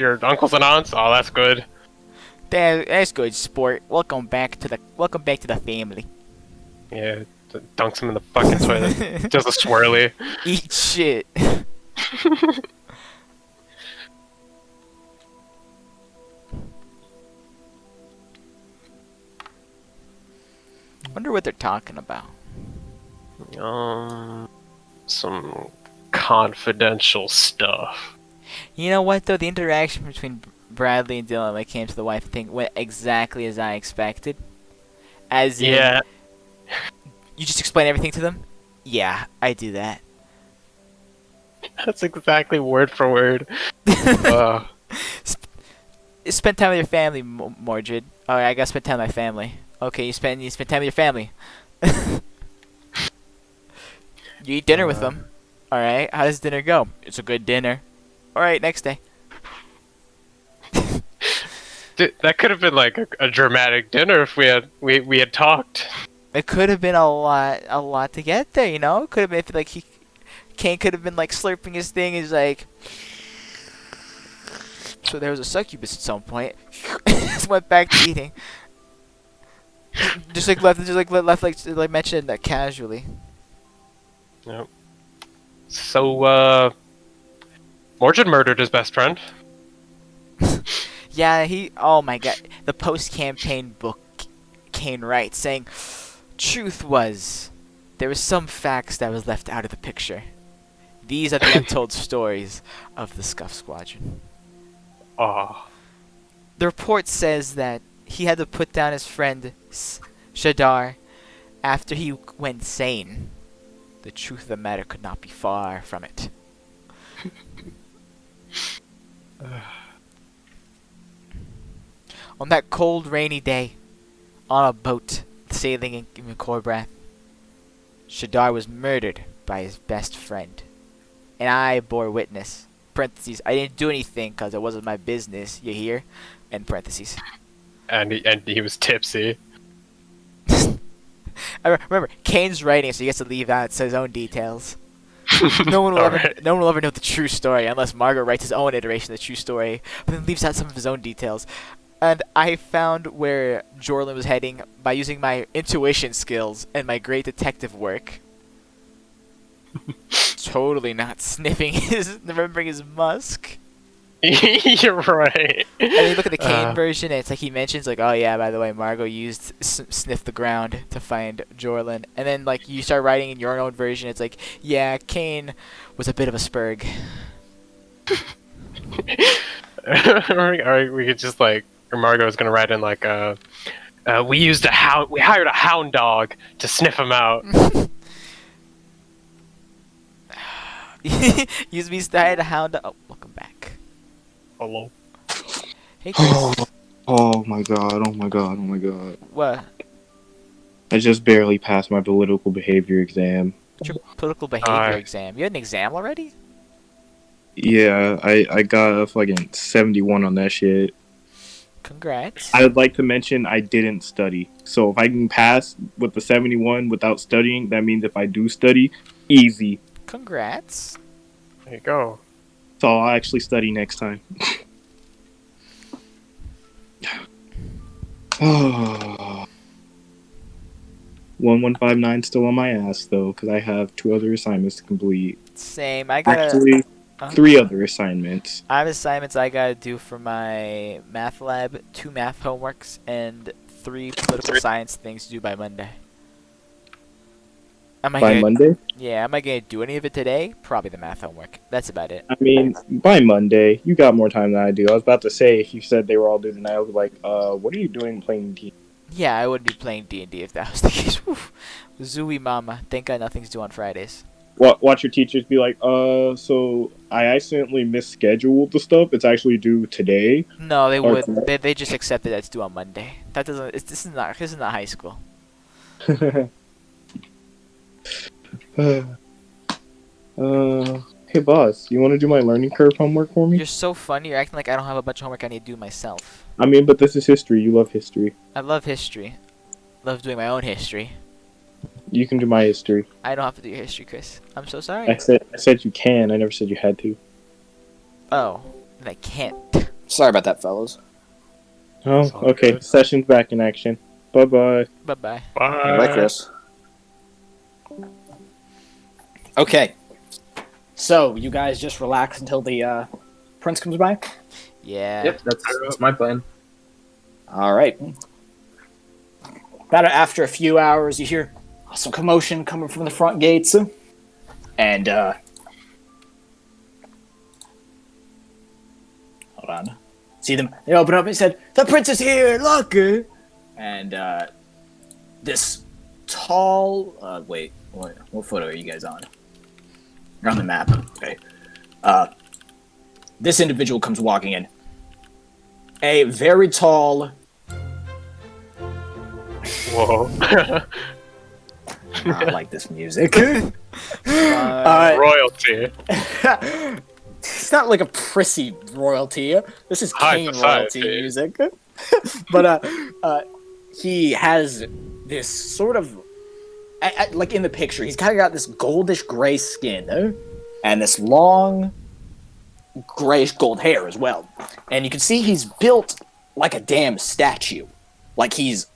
your uncles and aunts. Oh, that's good. That's good, sport. Welcome back to the family. Yeah, dunks him in the fucking toilet. Does a swirly. Eat shit. Wonder what they're talking about. Some confidential stuff. You know what though? The interaction between Bradley and Dylan when it came to the wife thing went exactly as I expected. As in, Yeah. you just explain everything to them? Yeah, I do that. That's exactly word for word. uh, Spend time with your family, Mordred. Oh, I gotta spend time with my family. Okay, you spend time with your family. You eat dinner with them. Alright, how does dinner go? It's a good dinner. Alright, next day. Dude, that could have been like a dramatic dinner if we had talked. It could have been a lot to get there, you know? Could have been if, like, Kane could have been like slurping his thing. He's like, so there was a succubus at some point. Just went back to eating. Just like mentioned that casually. Yep. So, Mordred murdered his best friend. Yeah, oh my god. The post-campaign book Kane writes saying, truth was, there was some facts that was left out of the picture. These are the untold stories of the Scuff Squadron. Oh. The report says that he had to put down his friend Shadar after he went sane. The truth of the matter could not be far from it. On that cold, rainy day, on a boat sailing in Corbrath, Shadar was murdered by his best friend. And I bore witness. Parentheses, I didn't do anything because it wasn't my business, you hear? End parentheses. And he was tipsy. I remember, Kane's writing, so he gets to leave out his own details. No one will ever know the true story unless Margot writes his own iteration of the true story, but then leaves out some of his own details. And I found where Jorlin was heading by using my intuition skills and my great detective work. Totally not sniffing remembering his musk. You're right. And then you look at the Kane version, and it's like he mentions, like, oh yeah, by the way, Margot used sniff the ground to find Jorlin. And then, like, you start writing in your own version, it's like, yeah, Kane was a bit of a spurg. Or we could just, like, or Margot was gonna write in, like, we hired a hound dog to sniff him out. Use me style to hound. Oh, welcome back. Hello. Hey, Chris. Oh my god, oh my god, oh my god. What? I just barely passed my political behavior exam. What's your political behavior exam? You had an exam already? Yeah, I got a fucking 71 on that shit. Congrats. I would like to mention I didn't study. So if I can pass with the 71 without studying, that means if I do study, easy. Congrats. There you go. So I'll actually study next time. Oh. 1159 still on my ass though, because I have 2 other assignments to complete. Same. I got actually 3 other assignments. I have assignments I gotta do for my math lab, 2 math homeworks, and 3 political science things to do by Monday. Monday? Yeah, am I gonna do any of it today? Probably the math homework. That's about it. I mean, by Monday, you got more time than I do. I was about to say, if you said they were all due tonight, I was like, what are you doing playing D&D? Yeah, I would be playing D&D if that was the case. Zooey mama. Thank God nothing's due on Fridays. Watch your teachers be like, so I accidentally misscheduled the stuff. It's actually due today. No, they would. They just accepted that it's due on Monday. That doesn't. This is not high school. Hey boss, you want to do my learning curve homework for me? You're so funny. You're acting like I don't have a bunch of homework I need to do myself. I mean, but this is history. You love history. I love history. Love doing my own history. You can do my history. I don't have to do your history, Chris. I'm so sorry. I said you can. I never said you had to. Oh, then I can't. Sorry about that, fellas. Oh, It's all okay. good. Session's back in action. Bye-bye. Bye-bye. Bye, Chris. Okay. So, you guys just relax until the prince comes by? Yeah. Yep, that's my plan. Alright. About after a few hours, you hear some commotion coming from the front gates. And, hold on. See them? They open up and said, "The prince is here! Look!" And, this tall... wait. What photo are you guys on? You're on the map. Okay. This individual comes walking in. A very tall... Whoa. I like this music. Royalty. It's not like a prissy royalty. This is High Kane society. royalty music. But he has this sort of like in the picture. He's kind of got this goldish gray skin and this long grayish gold hair as well. And you can see he's built like a damn statue. Like he's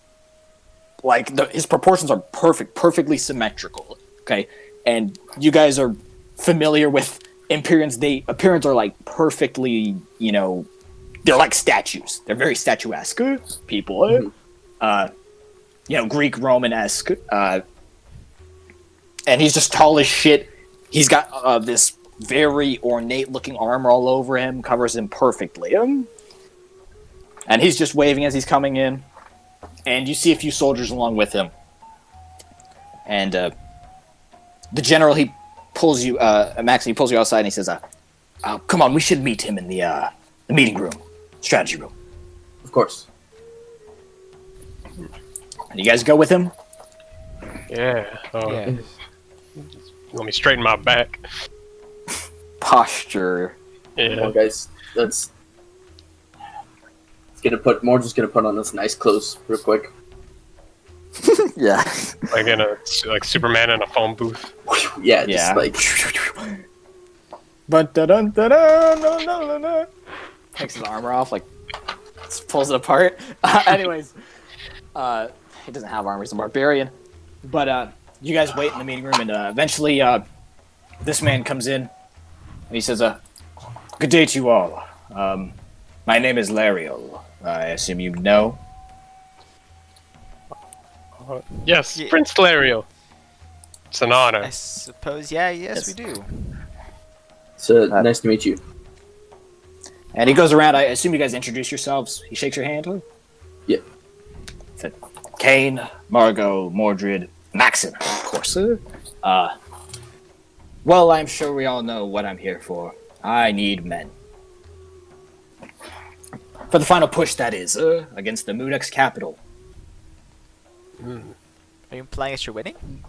his proportions are perfectly symmetrical. Okay, and you guys are familiar with Empyreans. Empyreans are like perfectly, they're like statues. They're very statuesque people. Greek Romanesque. And he's just tall as shit. He's got this very ornate looking armor all over him, covers him perfectly. And he's just waving as he's coming in. And you see a few soldiers along with him. And the general, he pulls you, Max, he pulls you outside and he says, come on, we should meet him in the meeting room, strategy room. Of course. And you guys go with him? Yeah. Yeah. Let me straighten my back. Posture. Come on, Yeah. guys. Let's just gonna put on this nice clothes real quick. Yeah. Like Superman in a phone booth. Yeah, Yeah. just like But takes his armor off, like pulls it apart. Anyways, he doesn't have armor; he's a barbarian. But you guys wait in the meeting room, and eventually, this man comes in, and he says, "Good day to you all. My name is Lariel. I assume you know." Yes, Yeah. Prince Lariel. It's an honor. I suppose, yes, Yes. we do. so nice to meet you. And he goes around. I assume you guys introduce yourselves. He shakes your hand. Yeah. Said, Kane, Margot, Mordred, Maxon, of course. Well, I'm sure we all know what I'm here for. I need men. For the final push, that is, against the Mudex capital. Are you implying that you're winning?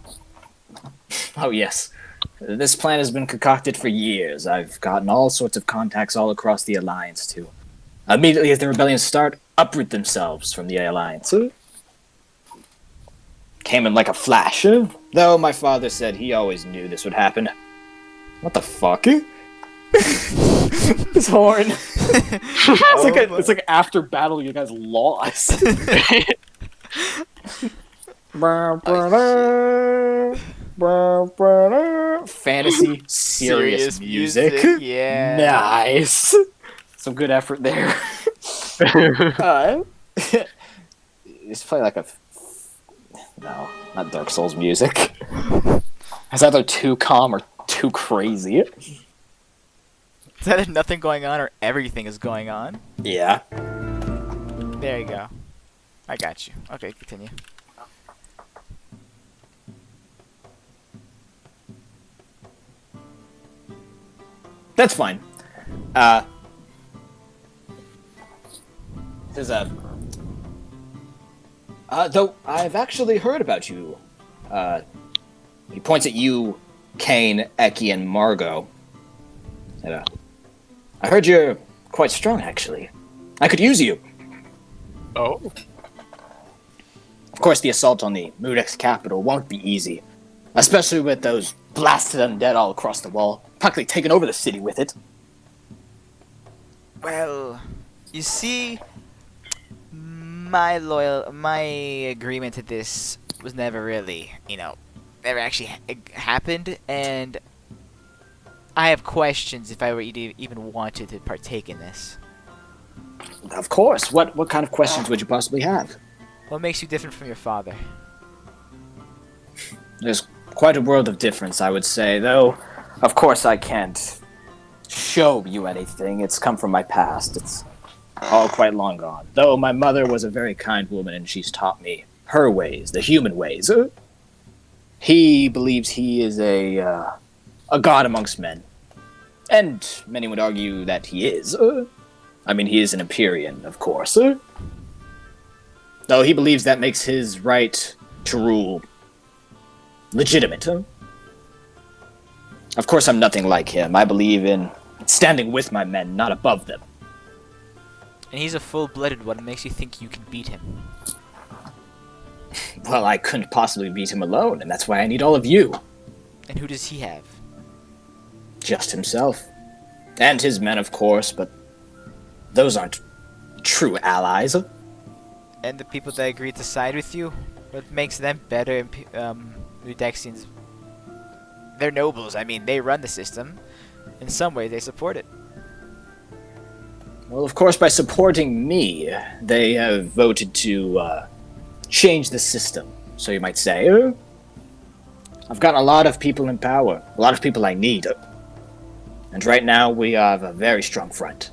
Oh, yes. This plan has been concocted for years. I've gotten all sorts of contacts all across the Alliance to, immediately as the rebellions start, uproot themselves from the Alliance. Came in like a flash, though my father said he always knew this would happen. What the fuck? This horn. It's like after battle you guys lost. Fantasy, serious music. Yeah. Nice. Some good effort there. It's probably like no, not Dark Souls music. It's either too calm or too crazy. Is that nothing going on or everything is going on? Yeah. There you go. I got you. Okay, continue. That's fine. There's though I've actually heard about you. He points at you, Kane, Eki, and Margot. And, I heard you're quite strong, actually. I could use you. Oh. Of course, the assault on the Mudex capital won't be easy, especially with those blasted undead all across the wall, practically taking over the city with it. Well, You see, my agreement to this was never really, never actually happened, and I have questions if I were even wanted to partake in this. Of course. What kind of questions would you possibly have? What makes you different from your father? There's quite a world of difference, I would say, though. Of course, I can't show you anything. It's come from my past. It's all quite long gone. Though my mother was a very kind woman, and she's taught me her ways, the human ways. He believes he is a god amongst men. And many would argue that he is. I mean, he is an Empyrean, of course. Though he believes that makes his right to rule legitimate. Of course, I'm nothing like him. I believe in standing with my men, not above them. And he's a full-blooded one. What makes you think you can beat him? Well, I couldn't possibly beat him alone, and that's why I need all of you. And who does he have? Just himself. And his men, of course, but those aren't true allies. And the people that agreed to side with you? What makes them better? Udexians, they're nobles. I mean, they run the system. In some way, they support it. Well, of course, by supporting me, they have voted to change the system, so you might say. I've gotten a lot of people in power, a lot of people I need. And right now, we have a very strong front.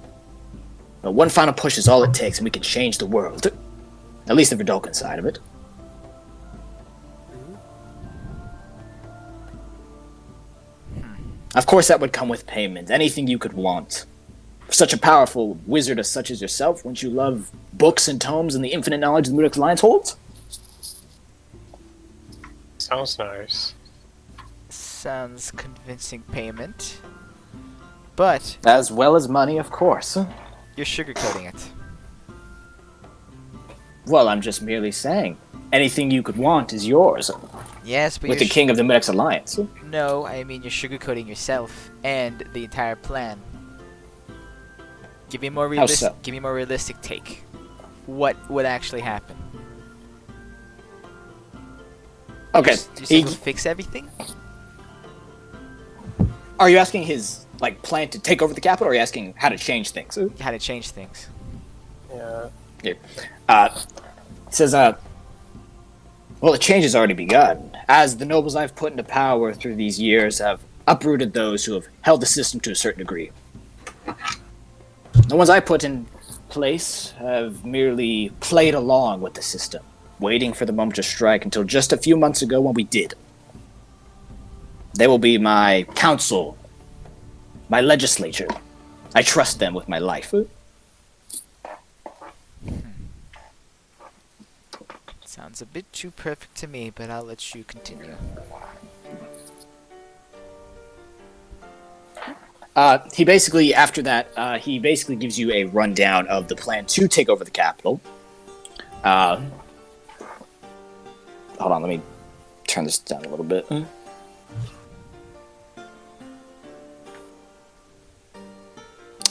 But one final push is all it takes, and we can change the world. At least the Verdolkin side of it. Of course, that would come with payment. Anything you could want. For such a powerful wizard as such as yourself, wouldn't you love books and tomes and the infinite knowledge the Moodix Alliance holds? Sounds nice. Sounds convincing payment. But As well as money, of course. you're sugarcoating it. Well, I'm just merely saying, anything you could want is yours. Yes, but With the king of the Moodix Alliance. No, I mean you're sugarcoating yourself and the entire plan. Give me a more How so? Give me a more realistic take. What would actually happen? Okay, Do you think we'll fix everything? are you asking his plan to take over the capital, or are you asking how to change things? How to change things? Yeah. It says, well, the change has already begun, as the nobles I've put into power through these years have uprooted those who have held the system to a certain degree. The ones I put in place have merely played along with the system, waiting for the moment to strike until just a few months ago when we did. They will be my council, my legislature. I trust them with my life. Sounds a bit too perfect to me, but I'll let you continue. He basically, after that, he basically gives you a rundown of the plan to take over the capital. Hold on, let me turn this down a little bit.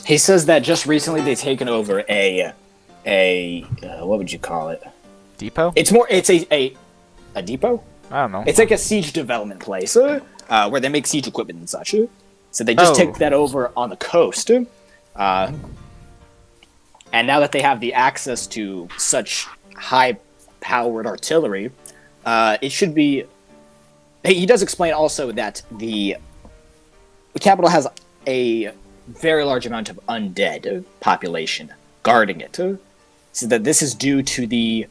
He says that just recently they've taken over a what would you call it? Depot? It's a depot? I don't know. It's like a siege development place, where they make siege equipment and such. So they just take that over on the coast. And now that they have the access to such high-powered artillery, it should be... He does explain also that the capital has a very large amount of undead population guarding it. So that this is due to the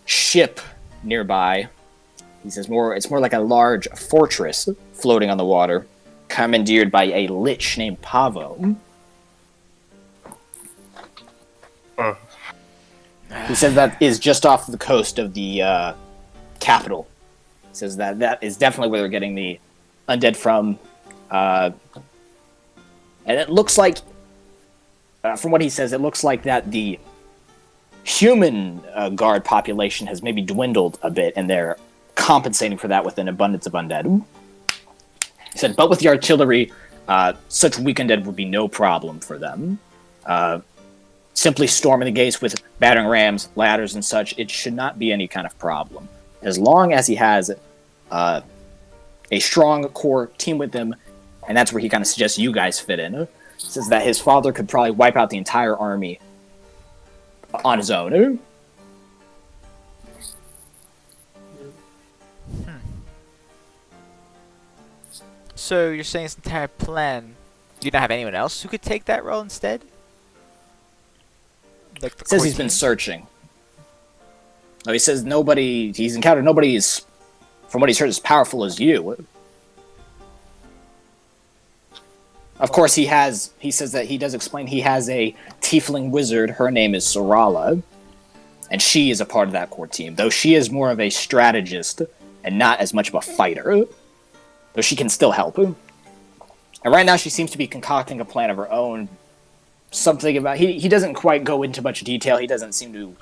ship nearby. He says it's more like a large fortress floating on the water, commandeered by a lich named Pavo. He says that is just off the coast of the capital. He says that is definitely where they're getting the undead from. And it looks like, from what he says, it looks like that the human guard population has maybe dwindled a bit, and they're compensating for that with an abundance of undead. He said, but with the artillery, such weak undead would be no problem for them. simply storming the gates with battering rams, ladders, and such, it should not be any kind of problem. As long as he has a strong core team with him, and that's where he kind of suggests you guys fit in. Says that his father could probably wipe out the entire army on his own. So you're saying this entire plan, do you not have anyone else who could take that role instead? Like the Says core he's been team? searching. No, he says he's encountered nobody is, from what he's heard, as powerful as you. Of course, he says that he does explain he has a tiefling wizard. Her name is Sorala, and she is a part of that core team, though she is more of a strategist and not as much of a fighter, though she can still help. And right now she seems to be concocting a plan of her own. Something about... He doesn't quite go into much detail. He doesn't seem to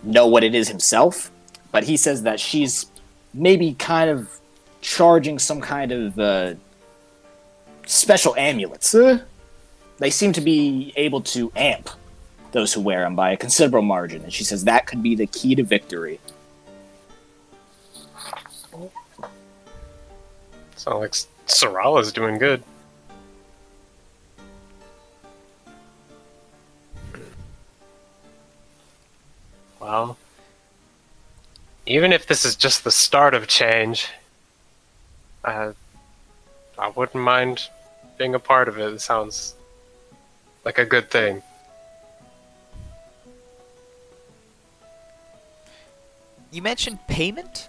know what it is himself, but he says that she's maybe kind of charging some kind of special amulets. They seem to be able to amp those who wear them by a considerable margin, and she says that could be the key to victory. Sounds like Sorala's doing good. Well, even if this is just the start of change, I wouldn't mind being a part of it. It sounds like a good thing. You mentioned payment?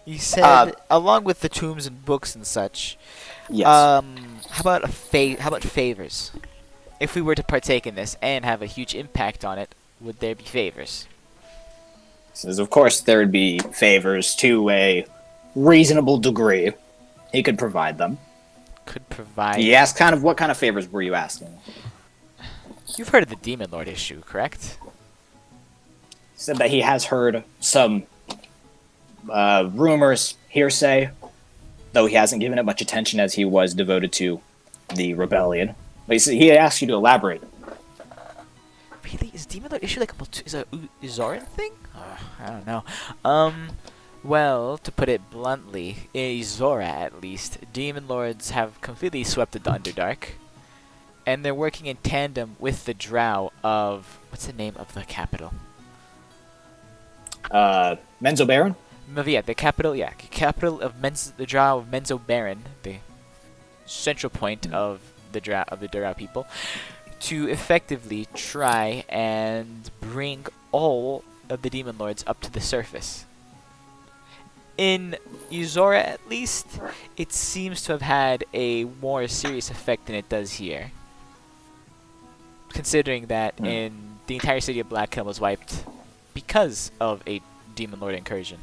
You said, along with the tombs and books and such, Yes. how about favors? If we were to partake in this and have a huge impact on it, would there be favors? Says, of course, there would be favors to a reasonable degree. He could provide them. Could provide... He asked what kind of favors were you asking? You've heard of the Demon Lord issue, correct? He said that he has heard some rumors, hearsay, though he hasn't given it much attention as he was devoted to the rebellion. But he asked you to elaborate. Really? Is Demon Lord issue like a Zoran thing? I don't know. Well, to put it bluntly, in Zora at least, Demon Lords have completely swept the Underdark, and they're working in tandem with the Drow of... What's the name of the capital? Menzo Baron? Yeah, the capital of the Drow of Menzo Baron, the central point of the Drow people, to effectively try and bring all of the Demon Lords up to the surface. In Uzora, at least, it seems to have had a more serious effect than it does here. Considering that in the entire city of Black Hill was wiped because of a Demon Lord incursion.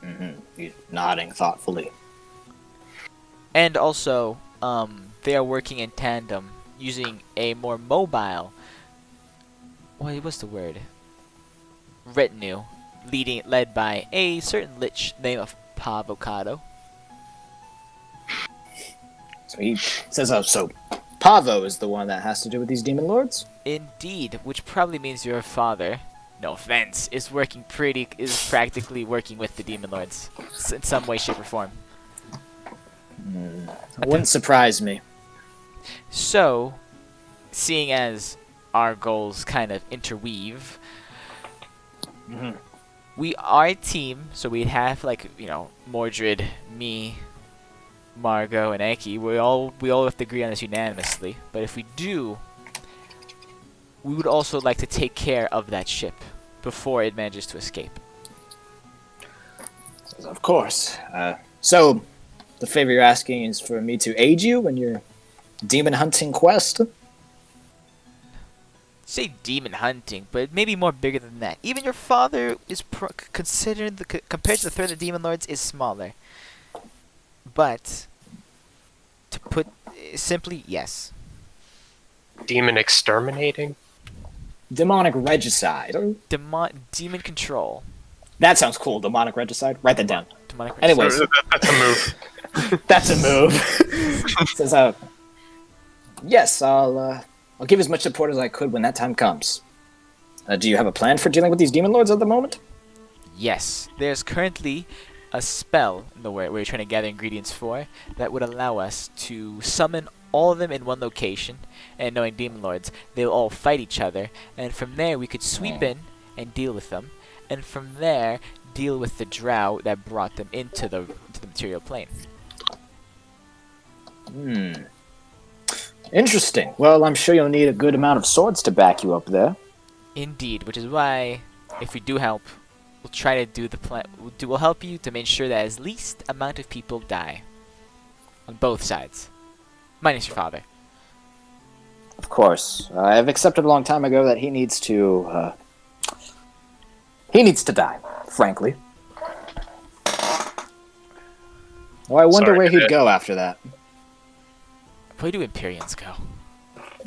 Mm-hmm. He's nodding thoughtfully. And also, they are working in tandem, using a more mobile... what's the word? Retinue. Led by a certain lich named of Pavocado. So he says, so Pavo is the one that has to do with these demon lords? Indeed, which probably means your father, no offense, is practically working with the demon lords in some way, shape, or form. It wouldn't surprise me. So, seeing as our goals kind of interweave, we are a team, so we'd have Mordred, me, Margot, and Eki. We all have to agree on this unanimously. But if we do, we would also like to take care of that ship before it manages to escape. Of course. So, the favor you're asking is for me to aid you in your demon hunting quest? Say demon hunting, but maybe more bigger than that. Even your father is considered compared to the threat of demon lords is smaller. But to put simply, yes. Demon exterminating? Demonic regicide. Demon control. That sounds cool. Demonic regicide. Write that down. Demonic Anyways, That's a move. that's a move. Says, Yes, I'll give as much support as I could when that time comes. Do you have a plan for dealing with these demon lords at the moment? Yes, there's currently a spell in the way we're trying to gather ingredients for that would allow us to summon all of them in one location, and knowing demon lords, they'll all fight each other, and from there we could sweep in and deal with them, and from there deal with the drow that brought them into the material plane. Interesting. Well, I'm sure you'll need a good amount of swords to back you up there. Indeed, which is why, if we do help, we'll try to do the plan. We'll help you to make sure that as least amount of people die on both sides, minus your father. Of course. I've accepted a long time ago that he needs to die, frankly. Well, I wonder Sorry, where he'd Nick. go after that. Where do Empyreans go?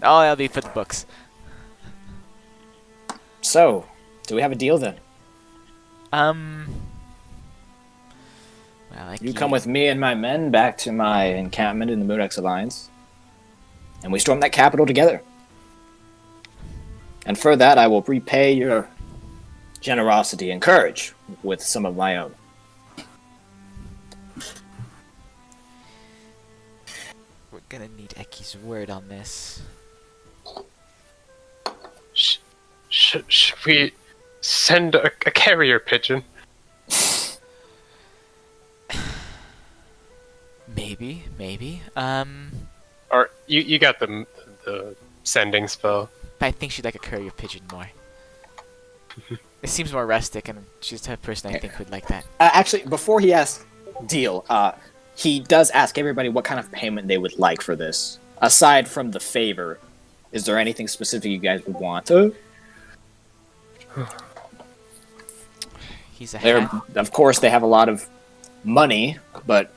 Oh, that'll be for the books. So, do we have a deal then? Well, like You come with me and my men back to my encampment in the Murex Alliance, and we storm that capital together. And for that, I will repay your generosity and courage with some of my own. We're gonna need Eki's word on this. Should we send a carrier pigeon? Maybe. Or you got the sending spell. But I think she'd like a courier pigeon more. It seems more rustic, and she's the type of person I think would like that. Actually, before he asks deal, he does ask everybody what kind of payment they would like for this. Aside from the favor, is there anything specific you guys would want? He's a They're, hat. of course, they have a lot of money, but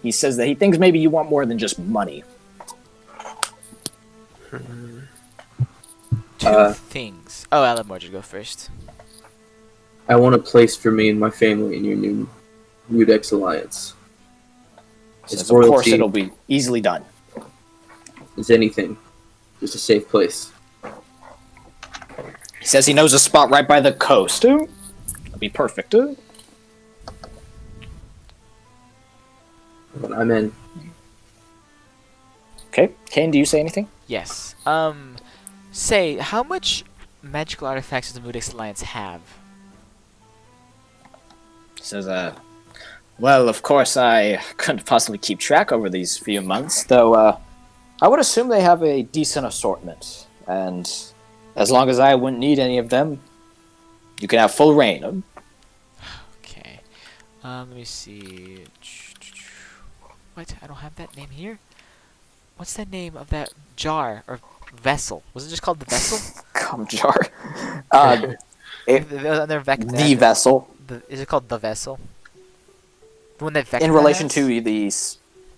he says that he thinks maybe you want more than just money. Two things. Oh, I'll let Mordred go first. I want a place for me and my family in your new Mudex Alliance. Says, It's of course, royalty. it'll be easily done. It's anything. Just a safe place. He says he knows a spot right by the coast. That'll be perfect. But I'm in. Okay, Kane, do you say anything? Yes. Say, how much magical artifacts does the Mudex Alliance have? He says, well, of course, I couldn't possibly keep track over these few months, though, I would assume they have a decent assortment, and as long as I wouldn't need any of them, you can have full reign. Okay. Let me see. What? I don't have that name here? What's the name of that jar or vessel? Was it just called the vessel? Come, Jar. The vessel. Is it called the vessel? The one that Vecna In relation has? to the...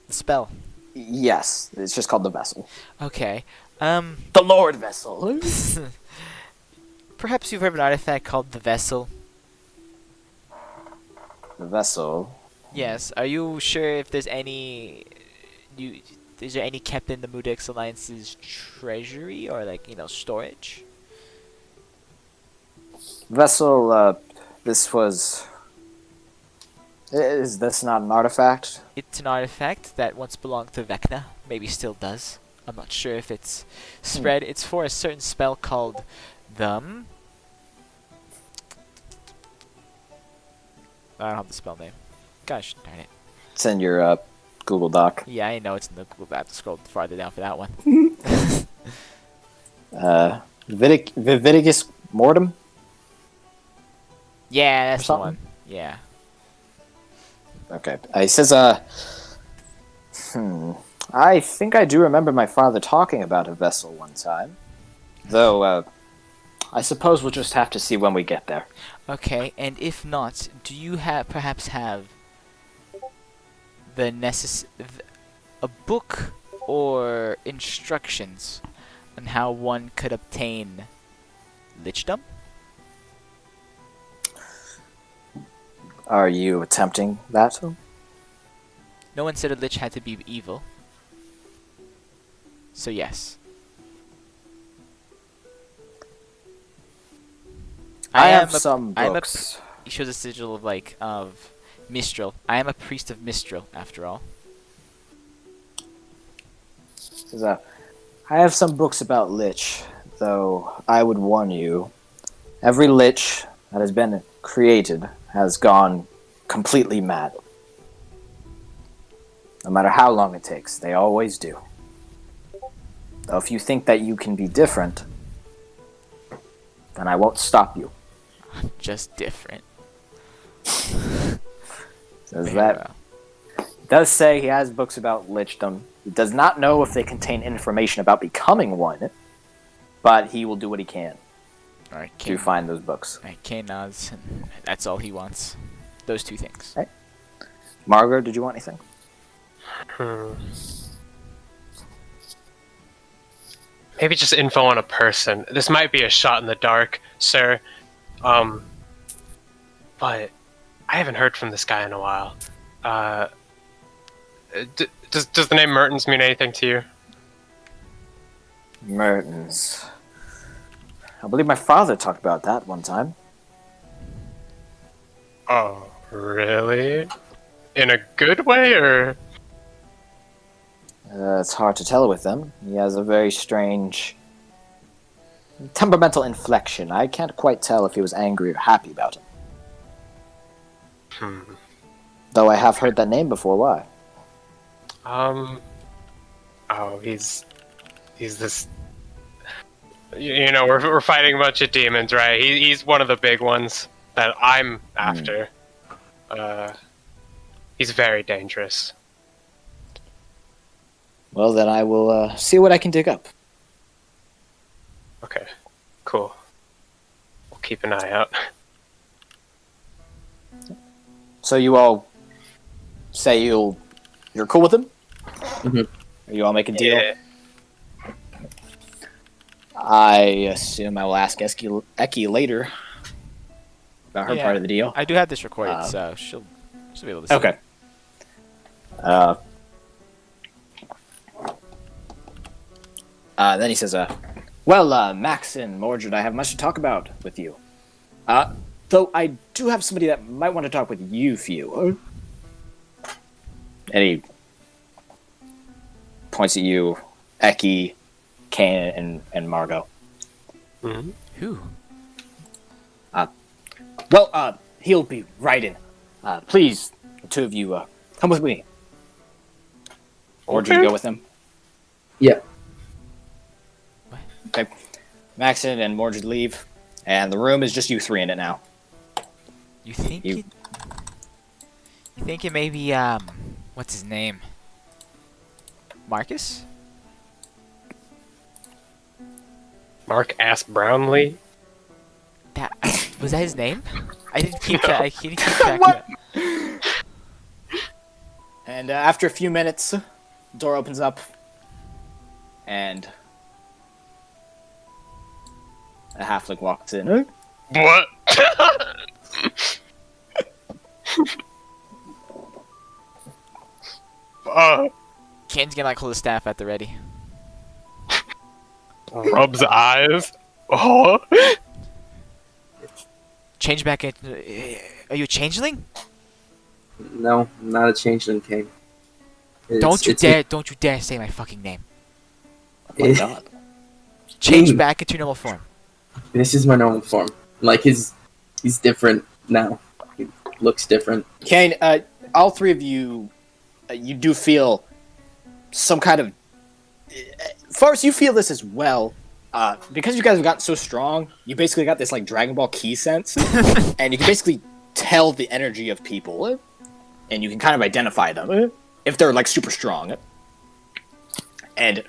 The spell. Yes, it's just called the vessel. Okay. The Lord Vessel. Perhaps you've heard of an artifact called the vessel. The vessel. Yes. Are you sure if there's any? Is there any kept in the Mudex Alliance's treasury or storage? Vessel, this was... Is this not an artifact? It's an artifact that once belonged to Vecna. Maybe still does. I'm not sure if it's spread. It's for a certain spell called the... I don't have the spell name. Gosh darn it. It's in your Google Doc. Yeah, I know it's in the Google. I have to scroll farther down for that one. Viviticus Mortem? Yeah, that's the something? one. Yeah. Okay. He says, I think I do remember my father talking about a vessel one time. Though, I suppose we'll just have to see when we get there. Okay, and if not, do you perhaps have a book or instructions on how one could obtain lichdom? Are you attempting that? No one said a lich had to be evil. So yes. I have am a- some I'm a books. He shows a sigil of Mistral. I am a priest of Mistral, after all. Says, I have some books about Lich, though I would warn you, every Lich that has been created has gone completely mad. No matter how long it takes, they always do. Though if you think that you can be different, then I won't stop you. Just different. Says Very that well. does say he has books about lichdom. He does not know if they contain information about becoming one, but he will do what he can Alright, to find those books. Alright, Kane nods, and that's all he wants. Those two things. Margot, did you want anything? Maybe just info on a person. This might be a shot in the dark, sir. But I haven't heard from this guy in a while. Does the name Mertens mean anything to you? Mertens. I believe my father talked about that one time. Oh, really? In a good way, or? It's hard to tell with him. He has a very strange temperamental inflection. I can't quite tell if he was angry or happy about it. Though I have heard that name before. Why? Oh, he's this. You know, we're fighting a bunch of demons, right? He's one of the big ones that I'm after. He's very dangerous. Well, then I will see what I can dig up. Okay, cool. We'll keep an eye out. So you all say you're cool with him? Mhm. You all make a deal? Yeah. I assume I will ask Eki later about her Yeah. part of the deal. I do have this recorded, so she'll be able to see. Okay. Then he says, well, Max and Mordred, I have much to talk about with you. Though I do have somebody that might want to talk with you, few. And he points at you, Eki, Kane, and Margot. Mm-hmm. Who? Well, he'll be right in. Please, the two of you, come with me. Or do you Okay. go with him? Yeah. Okay. Maxon and Mordred leave, and the room is just you three in it now. You think You- it? You think it may be what's his name? Marcus? Mark Ass Brownlee. That was that his name? I didn't keep track. I didn't keep track. What? Of it. And after a few minutes, door opens up, and a halfling walks in. What? Kane's gonna hold his staff at the ready. Rubs eyes. Oh. Change back into. Are you a changeling? No, I'm not a changeling, King. Don't you dare say my fucking name. Oh my god. Change Kane. back into your normal form. This is my normal form. Like he's different now. He looks different. Kane, all three of you, you do feel some kind of. Forrest, you feel this as well. Because you guys have gotten so strong, you basically got this like Dragon Ball key sense, and you can basically tell the energy of people, and you can kind of identify them if they're like super strong. And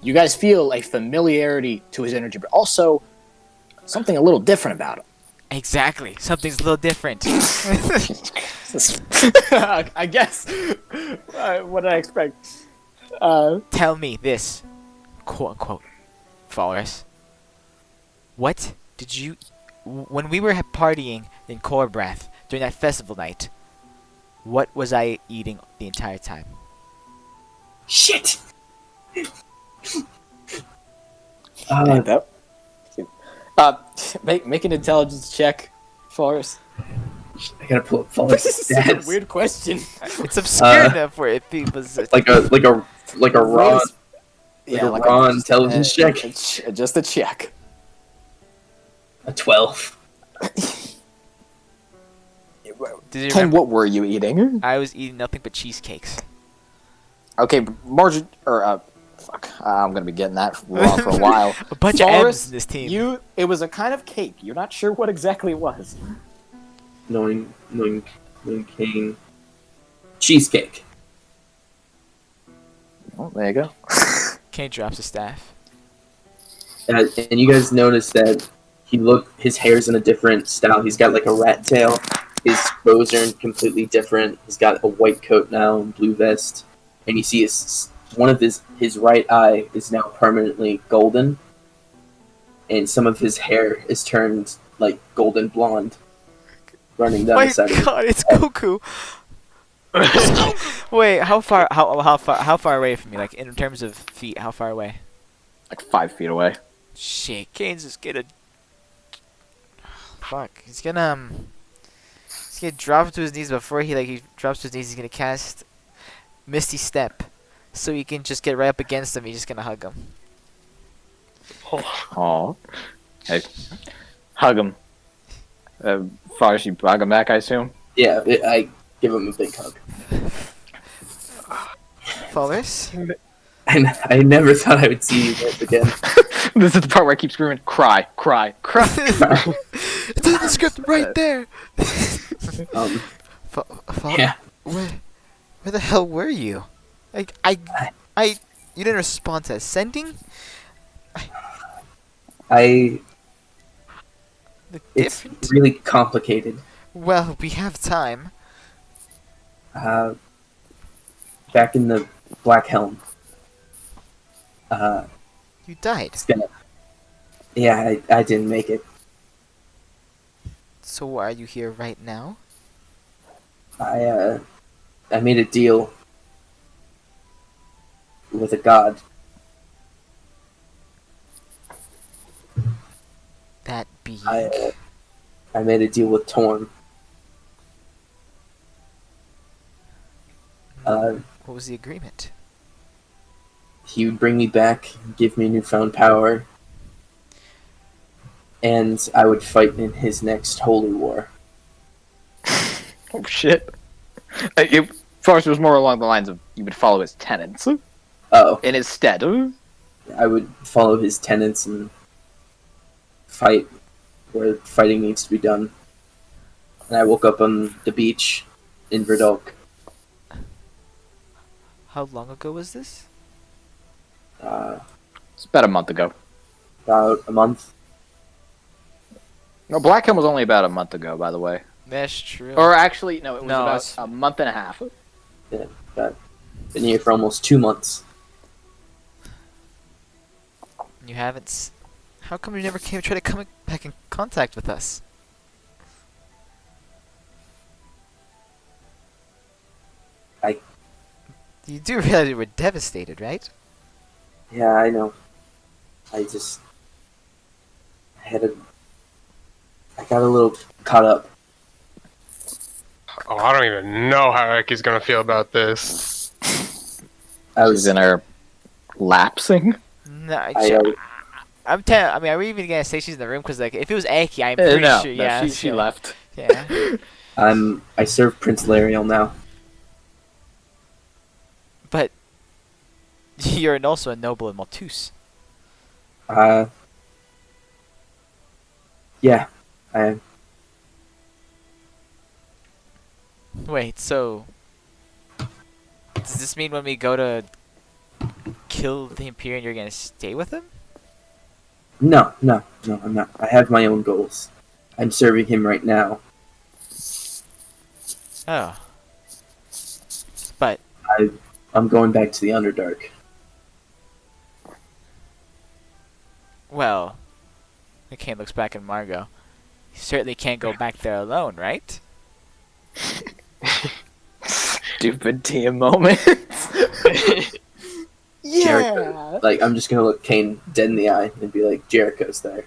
you guys feel a familiarity to his energy, but also something a little different about him. Exactly. Something's a little different. I guess. What did I expect? Tell me this, quote unquote, followers. What did you, when we were partying in Corbreath during that festival night, what was I eating the entire time? Shit! Stand up. Make an intelligence check, Forrest. I gotta pull up Faller's This is such a stats. weird question. It's obscure enough where if he was. Like a raw Yeah, a raw intelligence check. Just a check. A 12. Did you Ken, remember? what were you eating? I was eating nothing but cheesecakes. Okay, Margin or fuck, I'm gonna be getting that wrong for a while. A bunch of M's Forrest, in this team. it was a kind of cake. You're not sure what exactly it was. Knowing Kane. Cheesecake. Well, there you go. Kane drops his staff. And you guys notice that his hair's in a different style. He's got like a rat tail. His clothes are completely different. He's got a white coat now and blue vest. And you see one of his right eye is now permanently golden. And some of his hair is turned like golden blonde. Running down My the side of God, it's Goku. Wait, how far away from me? Like in terms of feet, how far away? Like 5 feet away. Shit, Kane's just gonna. Fuck, he's gonna drop to his knees before he drops to his knees. He's gonna cast Misty Step, so he can just get right up against him. He's just gonna hug him. Oh. Hey. Hug him. Forrest, you hug him back, I assume? Yeah, I give him a big hug. Forrest? And I never thought I would see you guys again. This is the part where I keep screaming, cry, cry, cry. It's in the script right there. Yeah. Where the hell were you? You didn't respond to sending. It's really complicated. Well, we have time. Back in the Black Helm. You died. Yeah, I didn't make it. So why are you here right now? I made a deal with a god. That being. I made a deal with Torm. What was the agreement? He would bring me back, give me newfound power, and I would fight in his next holy war. Oh, shit. Forrest was more along the lines of you would follow his tenets. Oh, In his stead. I would follow his tenets and fight where fighting needs to be done. And I woke up on the beach in Verdolk. How long ago was this? It's about a month ago. About a month. No, Black Helm was only about a month ago, by the way. That's true. Or actually, no, it was No, about it's- a month and a half. Yeah, been here for almost 2 months. You haven't. How come you never came try to come back in contact with us? You do realize we were devastated, right? Yeah, I know. I got a little caught up. Oh, I don't even know how Ecky's gonna feel about this. I She's was in her lapsing. No, I, I mean, are we even gonna say she's in the room? Because like, if it was Aki, I'm pretty No, sure. no, Yeah, she left. Yeah, I serve Prince Lariel now. but you're also a noble in Malthus. Yeah, I am. Wait, so does this mean when we go to kill the Imperium, you're gonna stay with him? No, I'm not. I have my own goals. I'm serving him right now. Oh, but I'm going back to the Underdark. well, McCain looks back at Margot. You certainly can't go back there alone, right? Stupid Tia moment. Yeah. Like, I'm just gonna look Kane dead in the eye and be like, Jericho's there.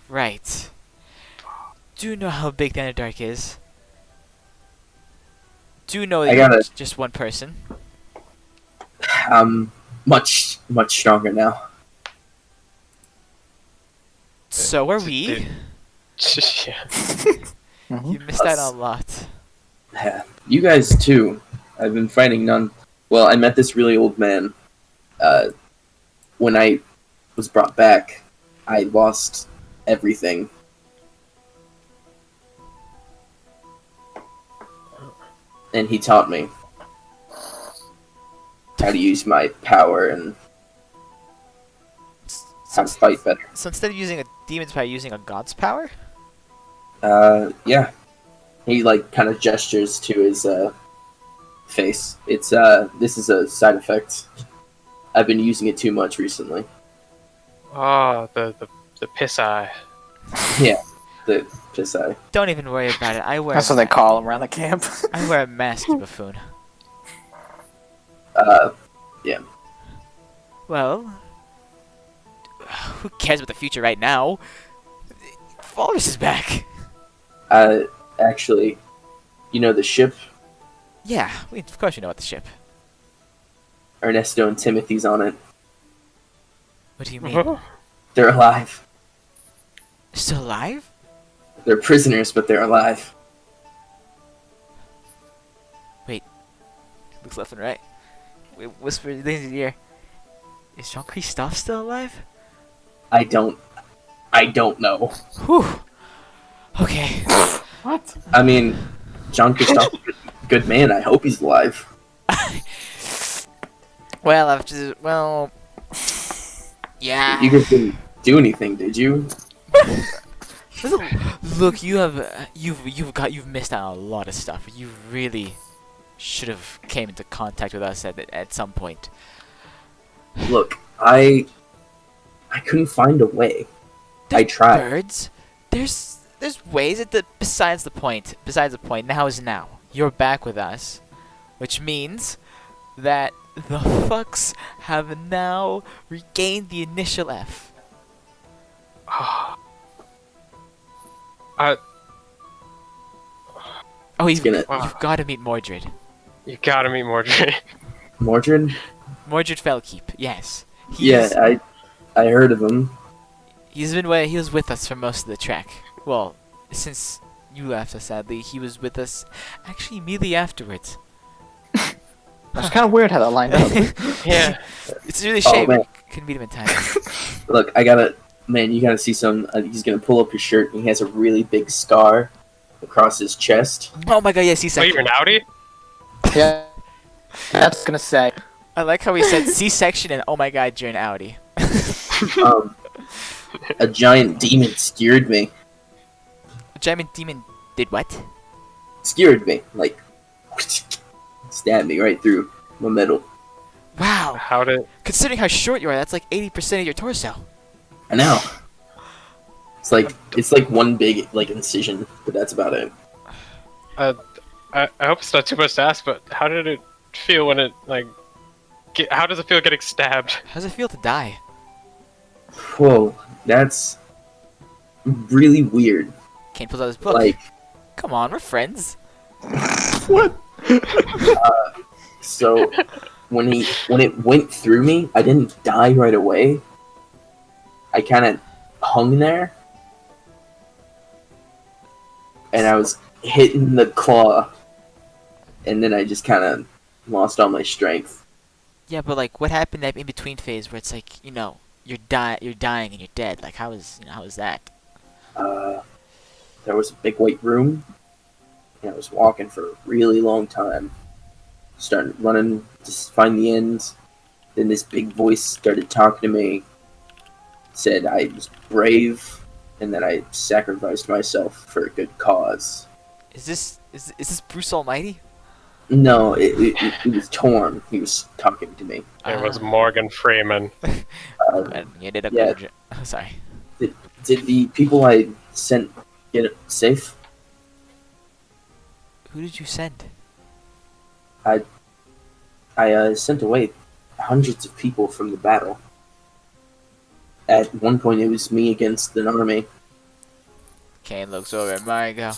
Right. Do you know how big the Underdark is? Do you know that I you're gotta- just one person? I'm much stronger now. So are we. Dude. Yeah. You missed out on a lot. Yeah. You guys too. I've been fighting none. Well, I met this really old man. When I was brought back, I lost everything. And he taught me how to use my power and how to fight better. So instead of using a demon's power, using a god's power? Yeah. He like kind of gestures to his face. It's this is a side effect. I've been using it too much recently. Oh, the piss eye. Yeah, the piss eye. Don't even worry about it. I wear. That's a what they ma- call him around the camp. I wear a mask, you buffoon. Yeah. Well, who cares about the future right now? Walrus is back. Actually, you know the ship. Yeah, of course you know about the ship. Ernesto and Timothy's on it. What do you mean? They're alive. Still alive? They're prisoners, but they're alive. Looks left and right. Whisper things in the ear. Is Jean-Christophe still alive? I don't know. Whew. Okay. What? I mean, John Christophe, good man. I hope he's alive. Well, yeah. You guys didn't do anything, did you? Look, you've missed out on a lot of stuff. You really should have came into contact with us at some point. Look, I couldn't find a way. I tried. Birds. There's ways. Besides the point. Now is now. You're back with us, which means that the fucks have now regained the initial F. Oh, you've Gonna- got to meet Mordred. You gotta meet Mordred. Mordred? Mordred Fellkeep. Yes. Yeah, I heard of him. He was with us for most of the trek. Well, since you left us, sadly, he was with us actually immediately afterwards. That's kind of weird how that lined up. Yeah. It's really a Oh, shame man. we couldn't meet him in time. Look, man, you gotta see some. He's gonna pull up his shirt and he has a really big scar across his chest. Oh my god, yes, he Wait, said. you're an Audi? Yeah. That's gonna say. I like how he said C-section and oh my god, you're an Audi. A giant demon skewered me. Giant demon did what? Skewered me, like stabbed me right through my middle. Wow. How did? Considering how short you are, that's like 80% of your torso. I know. It's like one big like incision, but that's about it. I hope it's not too much to ask, but how did it feel when it how does it feel getting stabbed? How does it feel to die? Whoa, that's really weird. Kane pulls out his book. Like, Come on, we're friends. What? so when it went through me, I didn't die right away. I kind of hung there, and I was hitting the claw, and then I just kind of lost all my strength. Yeah, but like, what happened that in between phase where it's like, you're dying and you're dead? Like, how is that? There was a big white room, and I was walking for a really long time. Started running to find the end. Then this big voice started talking to me. Said I was brave, and that I sacrificed myself for a good cause. Is this Bruce Almighty? No, it was Torm. He was talking to me. It was Morgan Freeman. You did a yeah. good job. Oh, sorry. Did the people I sent get it safe? Who did you send? I sent away hundreds of people from the battle. At one point, it was me against an army. Kane looks over at Margo.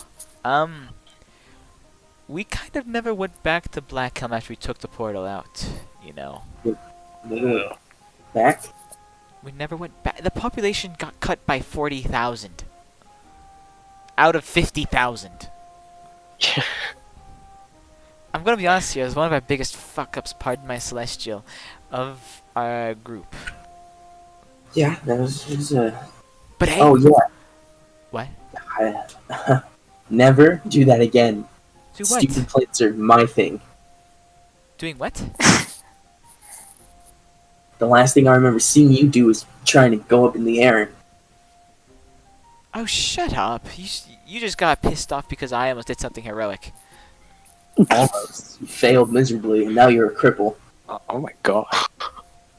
We kind of never went back to Blackhelm after we took the portal out, you know. Never back? We never went back. The population got cut by 40,000. Out of 50,000. I'm gonna be honest here, it was one of our biggest fuck-ups, pardon my celestial, of our group. Yeah, that was a... But hey... Oh, yeah. What? Never do that again. Do what? Stupid plates are my thing. Doing what? The last thing I remember seeing you do was trying to go up in the air. Oh, shut up. You just got pissed off because I almost did something heroic. Almost. You failed miserably, and now you're a cripple. Oh my god.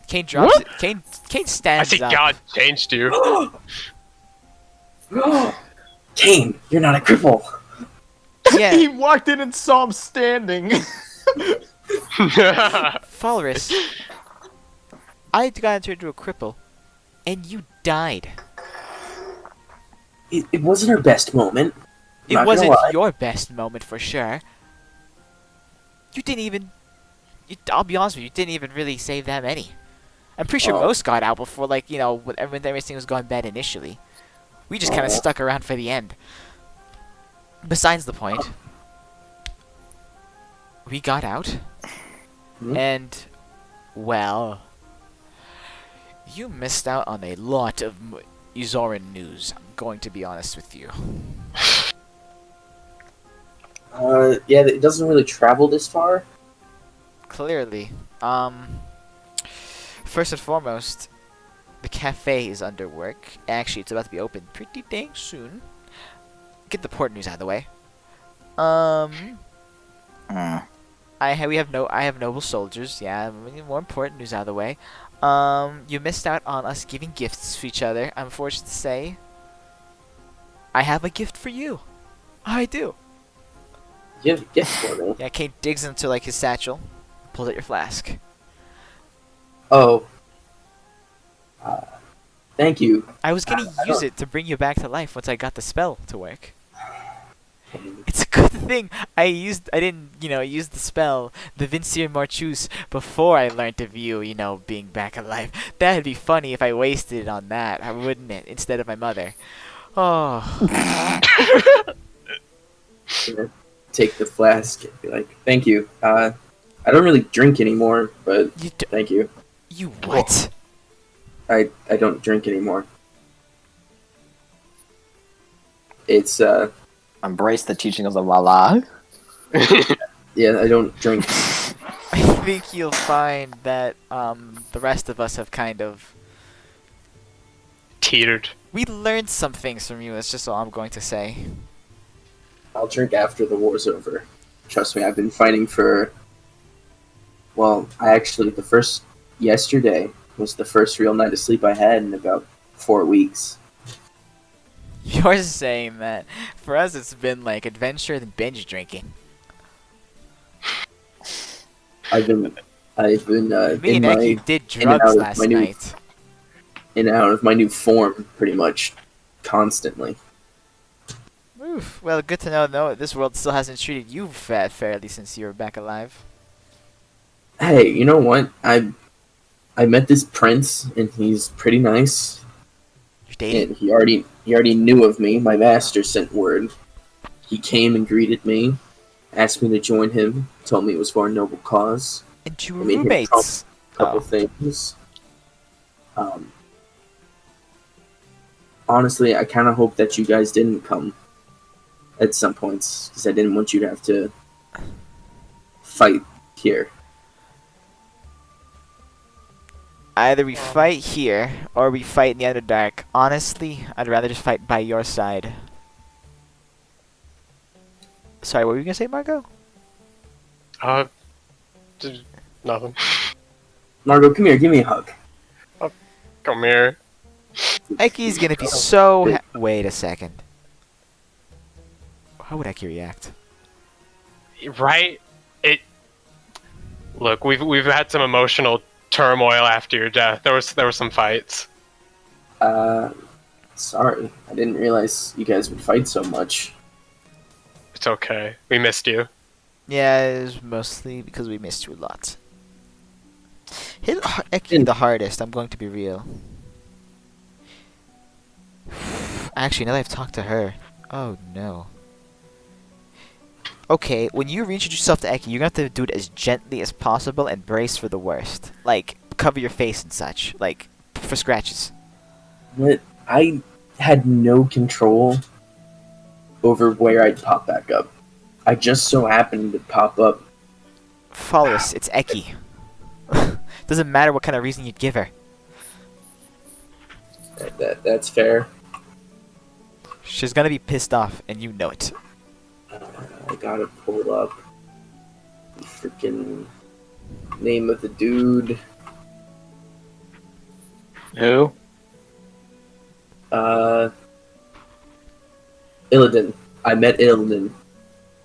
Kane drops it. Kane I stands think up. God changed you. Kane, you're not a cripple. Yeah, He walked in and saw him standing. Falrus. I got turned into a cripple, and you died. It wasn't her best moment. It Not wasn't gonna lie. your best moment for sure. You didn't even... I'll be honest with you, you didn't even really save that many. I'm pretty sure Oh. most got out before, like, you know, when everything was going bad initially. We just kind of Oh. stuck around for the end. Besides the point, we got out, Hmm? and, well, you missed out on a lot of Uzoran news, I'm going to be honest with you. Yeah, it doesn't really travel this far. Clearly. First and foremost, the cafe is under work. Actually, it's about to be open pretty dang soon. Get the port news out of the way. I have noble soldiers. Yeah, more important news out of the way. You missed out on us giving gifts to each other. I'm forced to say, I have a gift for you. I do. You have a gift for me. Yeah, Kate digs into like his satchel, pulls out your flask. Oh. Thank you. I was gonna I use don't- it to bring you back to life once I got the spell to work. It's a good thing I didn't, use the spell, the Vincere Marchus, before I learned of you, being back alive. That'd be funny if I wasted it on that, wouldn't it? Instead of my mother. Oh. Take the flask and be like, thank you. I don't really drink anymore, but thank you. You what? I don't drink anymore. It's, Embrace the teachings of Allah. yeah, I don't drink. I think you'll find that the rest of us have kind of... Teetered. We learned some things from you, that's just all I'm going to say. I'll drink after the war's over. Trust me, I've been fighting for... Well, yesterday was the first real night of sleep I had in about 4 weeks. You're saying that. For us, it's been like adventure and binge drinking. I've been Me in and my Eki did in and out drugs of last my new- night. in and out of my new form pretty much constantly. Oof. Well, good to know. No, this world still hasn't treated you fairly since you were back alive. Hey, you know what? I met this prince and he's pretty nice. You're dating. And he already knew of me. My master sent word. He came and greeted me, asked me to join him, told me it was for a noble cause. And you were I mean, roommates. A couple Oh. things. Honestly, I kind of hope that you guys didn't come at some points because I didn't want you to have to fight here. Either we fight here, or we fight in the Underdark. Honestly, I'd rather just fight by your side. Sorry, what were you gonna say, Margo? Nothing. Margot, come here, give me a hug. Come here. Eki's gonna be so wait a second. How would Eki react? Right? Look, we've had some emotional turmoil after your death. There were some fights. Sorry. I didn't realize you guys would fight so much. It's okay. We missed you. Yeah, it was mostly because we missed you a lot. Hit Eki the hardest, I'm going to be real. Actually, now that I've talked to her... Oh, no. Okay, when you reintroduce yourself to Eki, you're going to have to do it as gently as possible and brace for the worst. Like, cover your face and such. Like, for scratches. But I had no control over where I'd pop back up. I just so happened to pop up. Follow us, it's Eki. Doesn't matter what kind of reason you'd give her. That's fair. She's gonna be pissed off, and you know it. I gotta pull up the freaking name of the dude. Who? Illidan. I met Illidan.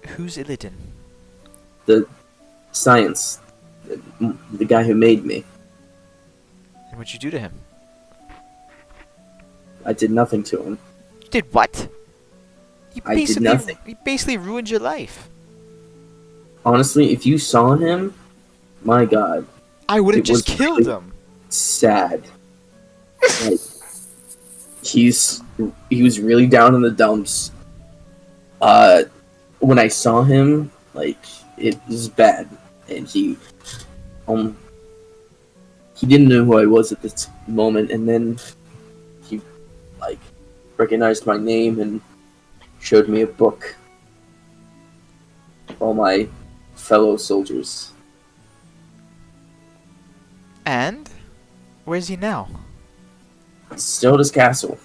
Who's Illidan? The science. The guy who made me. And what'd you do to him? I did nothing to him. You did what? I did nothing. You basically ruined your life. Honestly, if you saw him, my god. I would have It just was killed really him. Sad. Like, he was really down in the dumps. When I saw him, like, it was bad. And he didn't know who I was at this moment, and then he, like, recognized my name and showed me a book. All my fellow soldiers. And? Where's he now? Still at his castle.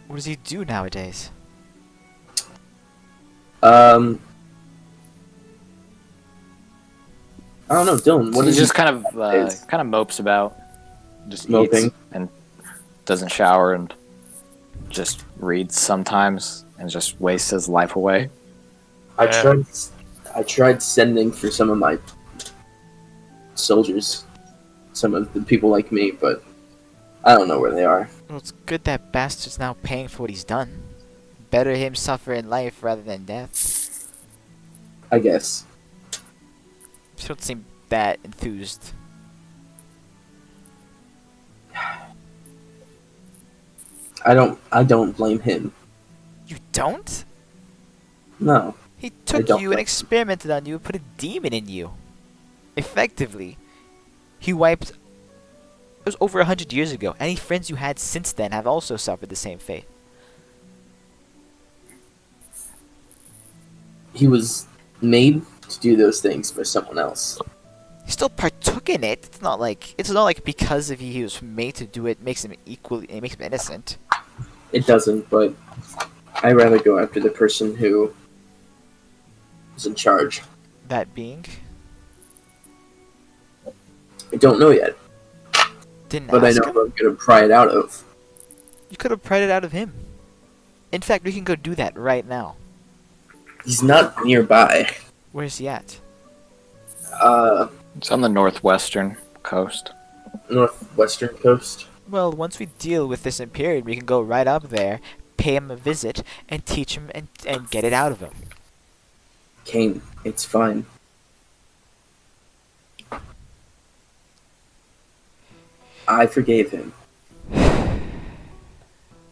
What does he do nowadays? I don't know, Dylan. What He is just he? kind of mopes about, just Moping. eats and doesn't shower and just reads sometimes and just wastes his life away. I tried sending for some of my soldiers, some of the people like me, but I don't know where they are. Well, it's good that bastard's now paying for what he's done. Better him suffer in life rather than death. I guess. You don't seem that enthused. I don't blame him. You don't? No. He took don't you and blame- experimented on you and put a demon in you. Effectively. He wiped... It was over 100 years ago. Any friends you had since then have also suffered the same fate. He was made to do those things by someone else. He still partook in it. It's not like because of he was made to do it makes him innocent. It doesn't, but I'd rather go after the person who is in charge. That being, I don't know yet, didn't but I ask know him. who I'm gonna pry it out of. You could have pried it out of him. In fact, we can go do that right now. He's not nearby. Where's he at? It's on the northwestern coast. Northwestern coast. Well, once we deal with this Imperium, we can go right up there, pay him a visit, and teach him and get it out of him. Kane, it's fine. I forgave him.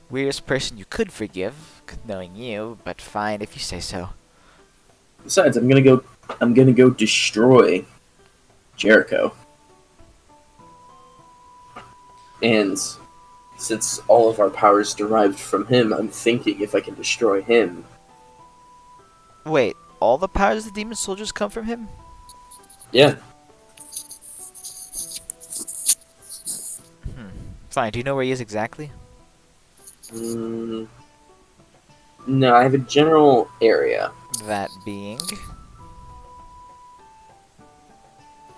Weirdest person you could forgive, knowing you, but fine if you say so. Besides, I'm gonna go destroy Jericho. And since all of our power is derived from him, I'm thinking if I can destroy him. Wait, all the powers of the demon soldiers come from him? Yeah. Fine, do you know where he is exactly? No, I have a general area. That being...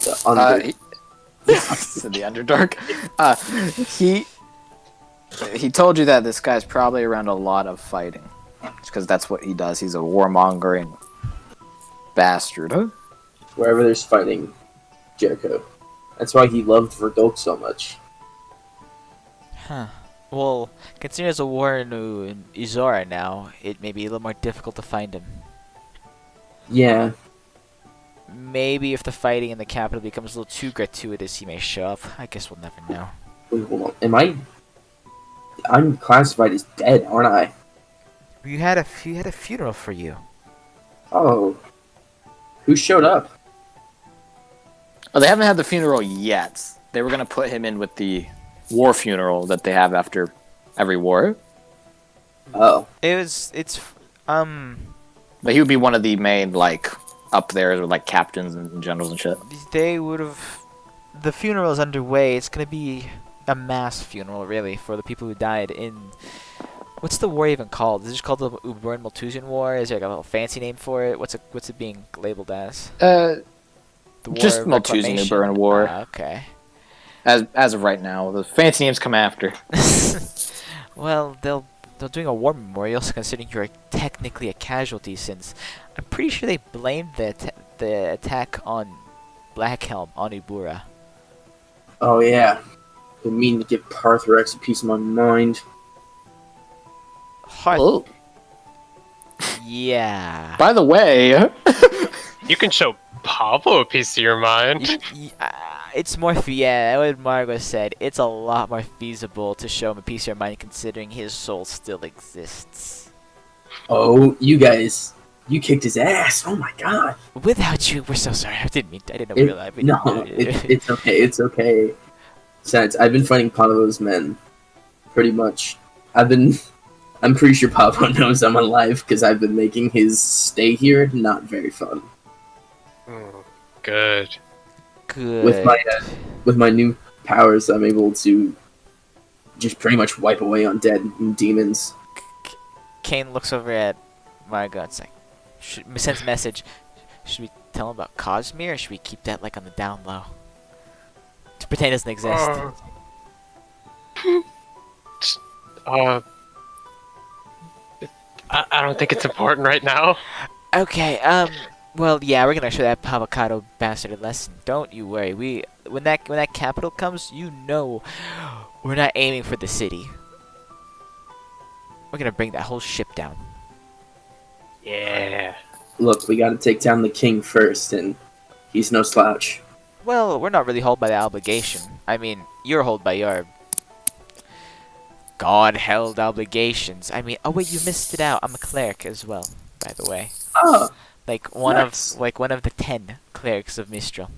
The under- In the Underdark. He told you that this guy's probably around a lot of fighting, because that's what he does. He's a warmongering bastard. Huh? wherever there's fighting, Jericho. That's why he loved Verdolk so much. Huh. Well, considering there's a war in Izora now, it may be a little more difficult to find him. Yeah. Maybe if the fighting in the capital becomes a little too gratuitous, he may show up. I guess we'll never know. Wait, hold on. I'm classified as dead, aren't I? You had a funeral for you. Oh. Who showed up? Oh, they haven't had the funeral yet. They were gonna put him in with the war funeral that they have after every war. Oh. But he would be one of the main, like, up there with, like, captains and generals and shit. They would have. The funeral is underway. It's gonna be a mass funeral, really, for the people who died in. What's the war even called? Is it just called the Uberan Malthusian War? Is there like a little fancy name for it? What's it being labeled as? The War Just of Malthusian Reclamation? Uberan War. Okay. As of right now, the fancy names come after. Well, they're doing a war memorial, so considering you're technically a casualty, since I'm pretty sure they blamed the attack on Blackhelm on Ubura. Oh, yeah. I mean to give Parthrax a piece of my mind. Oh. Yeah. By the way, You can show Pablo a piece of your mind. It's more, yeah, what Margo said, it's a lot more feasible to show him a piece of your mind considering his soul still exists. Oh, you guys. You kicked his ass. Oh my god. Without you, we're so sorry. I didn't It- realize. no, it's okay. It's okay. Since I've been fighting Pablo's men, pretty much. I'm pretty sure Pablo knows I'm alive because I've been making his stay here not very fun. Good. Good. With my new powers, I'm able to just pretty much wipe away undead and demons. Kane looks over at Margo. It's like, sends a message. Should we tell him about Cosmere, or should we keep that like on the down low? To pretend it doesn't exist. I don't think it's important right now. Okay. Well, yeah, we're gonna show that avocado bastard a lesson. Don't you worry. When that capital comes, you know, we're not aiming for the city. We're gonna bring that whole ship down. Yeah. Look, we gotta take down the king first, and he's no slouch. Well, we're not really held by the obligation. I mean, you're held by your God-held obligations. I mean, oh wait, you missed it out. I'm a cleric as well, by the way. Oh, Like one nice. of the 10 clerics of Mistral.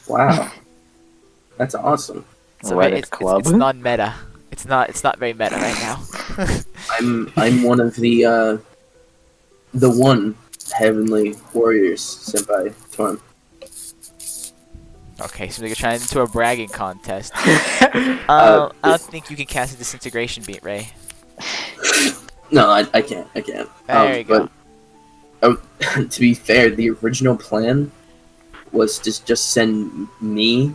Wow. That's awesome. So Reddit it's club. It's non-meta. It's not very meta right now. I'm one of the one heavenly warriors sent by Torm. Okay, so they're trying into a bragging contest. I don't think you can cast a disintegration beat, Ray. No, I can't. There you go. But to be fair, the original plan was to just send me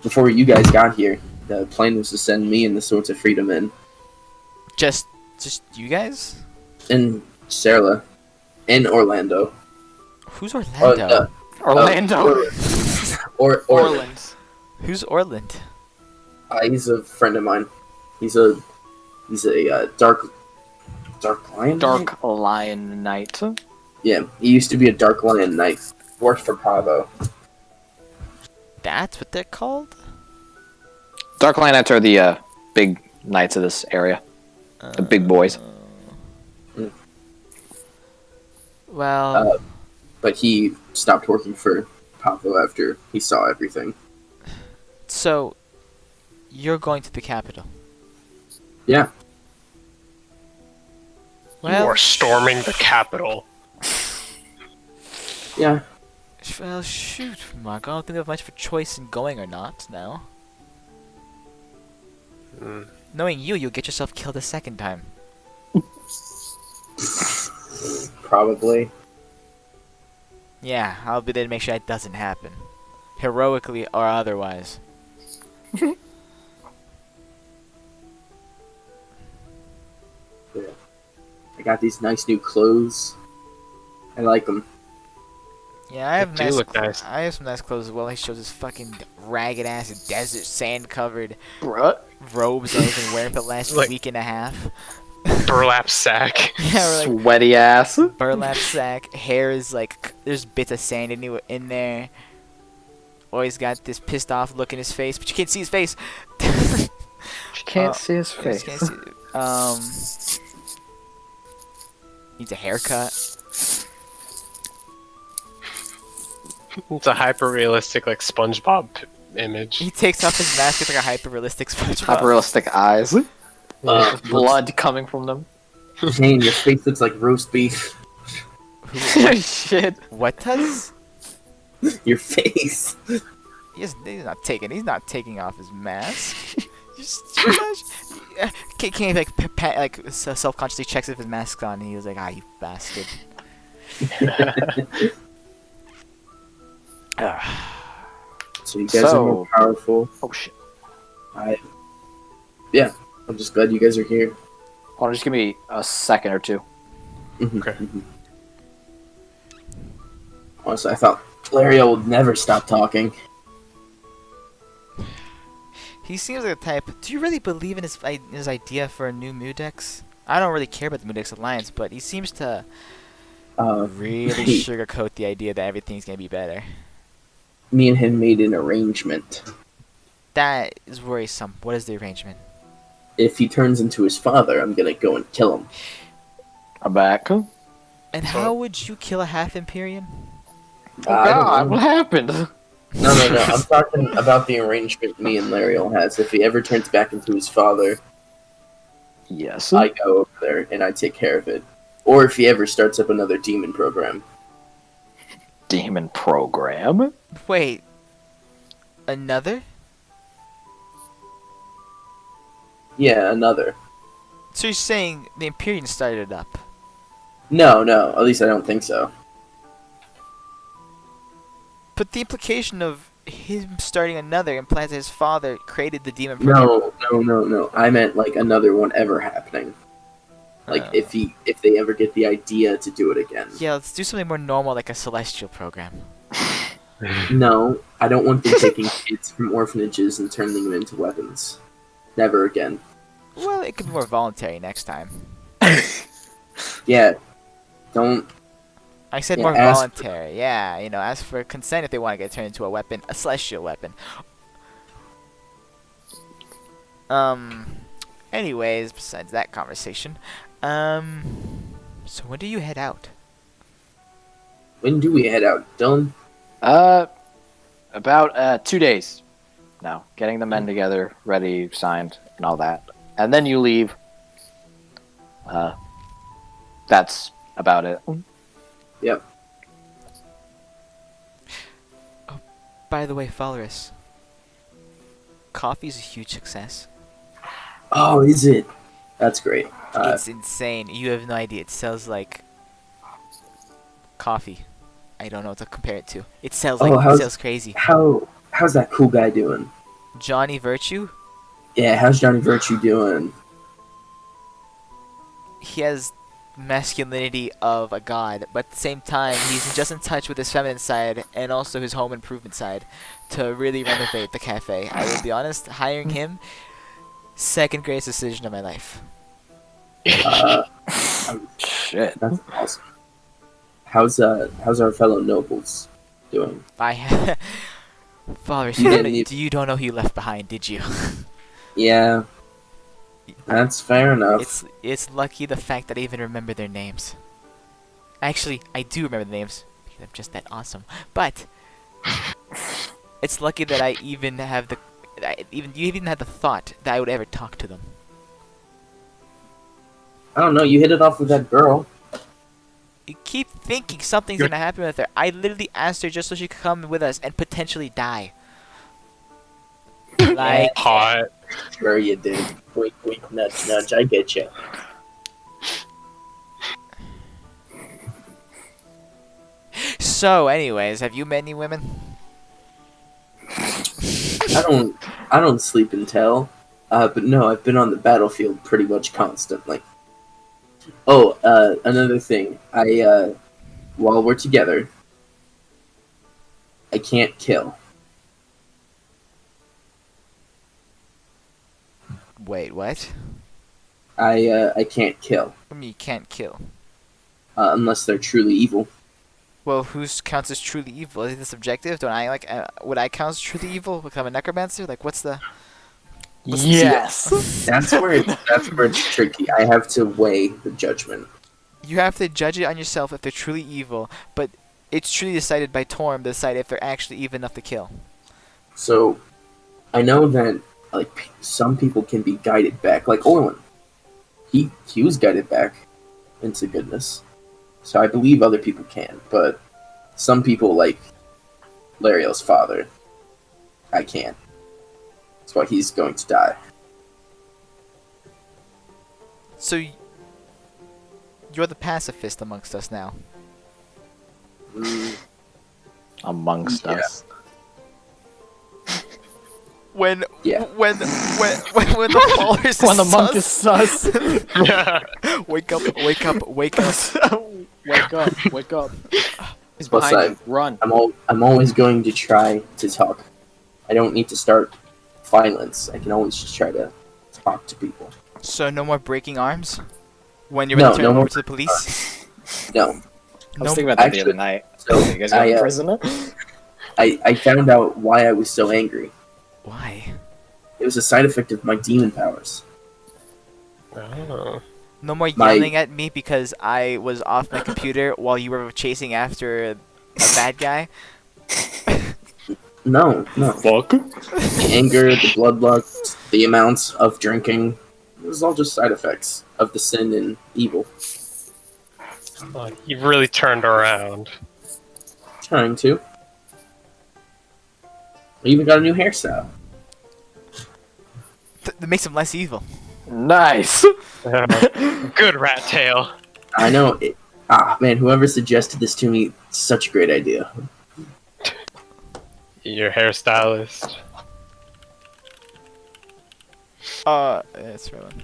before you guys got here. The plan was to send me and the Swords of Freedom in, Just you guys? and Sarla, and Orlando. Who's Orlando? Orlando. Orland. Who's Orland? He's a friend of mine. He's a dark lion. Dark Lion Knight. Yeah, he used to be a Dark Lion Knight. Worked for Pavo. That's what they're called? Dark Lion Knights are the big knights of this area. The big boys. Well, But he stopped working for Pavo after he saw everything. so you're going to the capital. Yeah. You Well, are storming the capital. Yeah. well, shoot, Mark. I don't think we have much of a choice in going or not now. Knowing you'll get yourself killed a second time. Probably. Yeah, I'll be there to make sure that doesn't happen. Heroically or otherwise. I got these nice new clothes. I like them. Yeah, I have They do nice. look nice. I have some nice clothes as well. He shows his fucking ragged ass desert sand covered Bruh. robes that he's been wearing for the last Like- week and a half. Burlap sack. Yeah, we're like Sweaty ass. burlap sack. Hair is like there's bits of sand in there. Always got this pissed off look in his face, but you can't see his face. You can't see his You face. just can't see- needs a haircut. It's a hyper realistic like SpongeBob image. He takes off his mask. It's like a hyper realistic SpongeBob. Hyper-realistic eyes. Uh, Blood coming from them. Dang, your face looks like roast beef. Shit. What does? Your face. He's not taking off his mask. Can't like self-consciously checks if his mask's on, and he was like, "Ah, you bastard." So you guys are more powerful. Oh shit. I'm just glad you guys are here. Hold on, just give me a second or two. Okay. Honestly, I thought Lario would never stop talking. He seems like the type. Do you really believe in his idea for a new Mudex? I don't really care about the Mudex Alliance, but he seems to really Hey, sugarcoat the idea that everything's gonna be better. me and him made an arrangement. That is worrisome. What is the arrangement? If he turns into his father, I'm gonna go and kill him. I'm back. Oh And how would you kill a half Empyrean? I don't god, know. what happened? No. I'm talking about the arrangement me and Lario has. If he ever turns back into his father, Yes. I go over there and I take care of it. Or if he ever starts up another demon program. Demon program? Wait, another? Yeah, another. So you're saying the Empyrean started it up? No. At least I don't think so. But the implication of him starting another implies that his father created the demon program. No. I meant like another one ever happening. Like Oh. if they ever get the idea to do it again. Yeah, let's do something more normal, like a celestial program. No, I don't want them taking kids from orphanages and turning them into weapons. Never again. Well, it could be more voluntary next time. Yeah. Don't. I said Yeah, more ask- voluntary. Yeah, ask for consent if they want to get turned into a weapon, a celestial weapon. Anyways, besides that conversation, so when do you head out? When do we head out, Dylan? About 2 days. Now, getting the men together, ready, signed, and all that. And then you leave. That's about it. Yep. By the way, Falrus, coffee's a huge success. Oh, is it? That's great. It's insane. You have no idea. It sells like coffee. I don't know what to compare it to. It sells Oh, it sells crazy. How's that cool guy doing? Johnny Virtue, Yeah, how's Johnny Virtue doing? he has masculinity of a god, but at the same time, he's just in touch with his feminine side and also his home improvement side to really renovate the cafe. I will be honest, hiring him, second greatest decision of my life. Shit. That's awesome. How's our fellow nobles doing? Father, You didn't need- you don't know who you left behind, did you? Yeah, that's fair enough. It's lucky the fact that I even remember their names. Actually, I do remember the names because I'm just that awesome. But it's lucky that I even have you even had the thought that I would ever talk to them. I don't know. You hit it off with that girl. You keep thinking something's gonna happen with her. I literally asked her just so she could come with us and potentially die. Like, Hot. Sure you did. Wink, wink, nudge, nudge. I get you. so, anyways, have you met any women? I don't sleep and tell. But no, I've been on the battlefield pretty much constantly. Oh, another thing. While we're together, I can't kill. Wait, what? I can't kill I mean, you can't kill. unless they're truly evil. Well, who counts as truly evil? Is this subjective? Don't I like? Would I count as truly evil? Become a necromancer? Like, what's the? Yes. That's where it's tricky. I have to weigh the judgment. You have to judge it on yourself if they're truly evil, but it's truly decided by Torm to decide if they're actually evil enough to kill. So I know that like some people can be guided back, like Orlin. He was guided back into goodness. So I believe other people can, but some people like Lariel's father, I can't. That's why he's going to die. So you're the pacifist amongst us now. Mm, Amongst Yeah. us. When Yeah. when the fall is When the monk sus. is sus. Wake up, wake up, wake up. Wake up, wake up. He's Plus, behind you. Run. I'm always going to try to talk. I don't need to start violence. I can always just try to talk to people. So no more breaking arms? When you're No, ready to turn no them more over to the police? No. I was No, thinking about that the actually- other night. So You guys got I, a prisoner? I found out why I was so angry. why? It was a side effect of my demon powers. Oh. No more My- yelling at me because I was off my computer while you were chasing after a bad guy? No. Fuck. The anger, the bloodlust, the amount of drinking. It was all just side effects of the sin and evil. Oh, you've really turned around. Trying to. I even got a new hairstyle. That makes him less evil. Nice. Good rat tail. I know it. Ah, man, whoever suggested this to me, such a great idea. Your hairstylist. It's Rowan.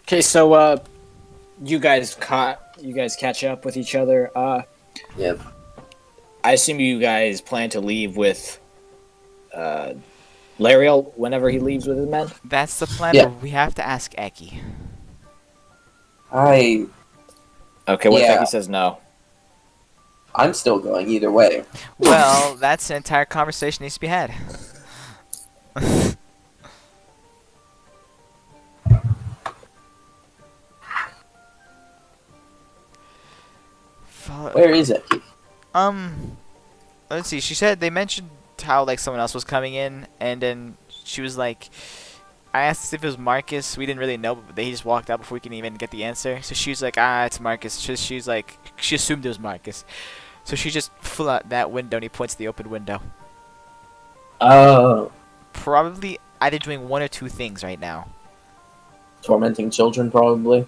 Okay, so you guys catch up with each other. Yep. I assume you guys plan to leave with Lariel whenever he leaves with his men. That's the plan, Yeah. but we have to ask Eki. Okay, what Yeah. if he says no? I'm still going either way. Well, that's an entire conversation needs to be had. Where is it? Let's see. She said they mentioned how like someone else was coming in, and then she was like, I asked if it was Marcus. We didn't really know, but they just walked out before we can even get the answer. So she was like, it's Marcus. She's like, she assumed it was Marcus. So she just flew out that window, and he points to the open window. Oh, Probably either doing one or two things right now. tormenting children, probably.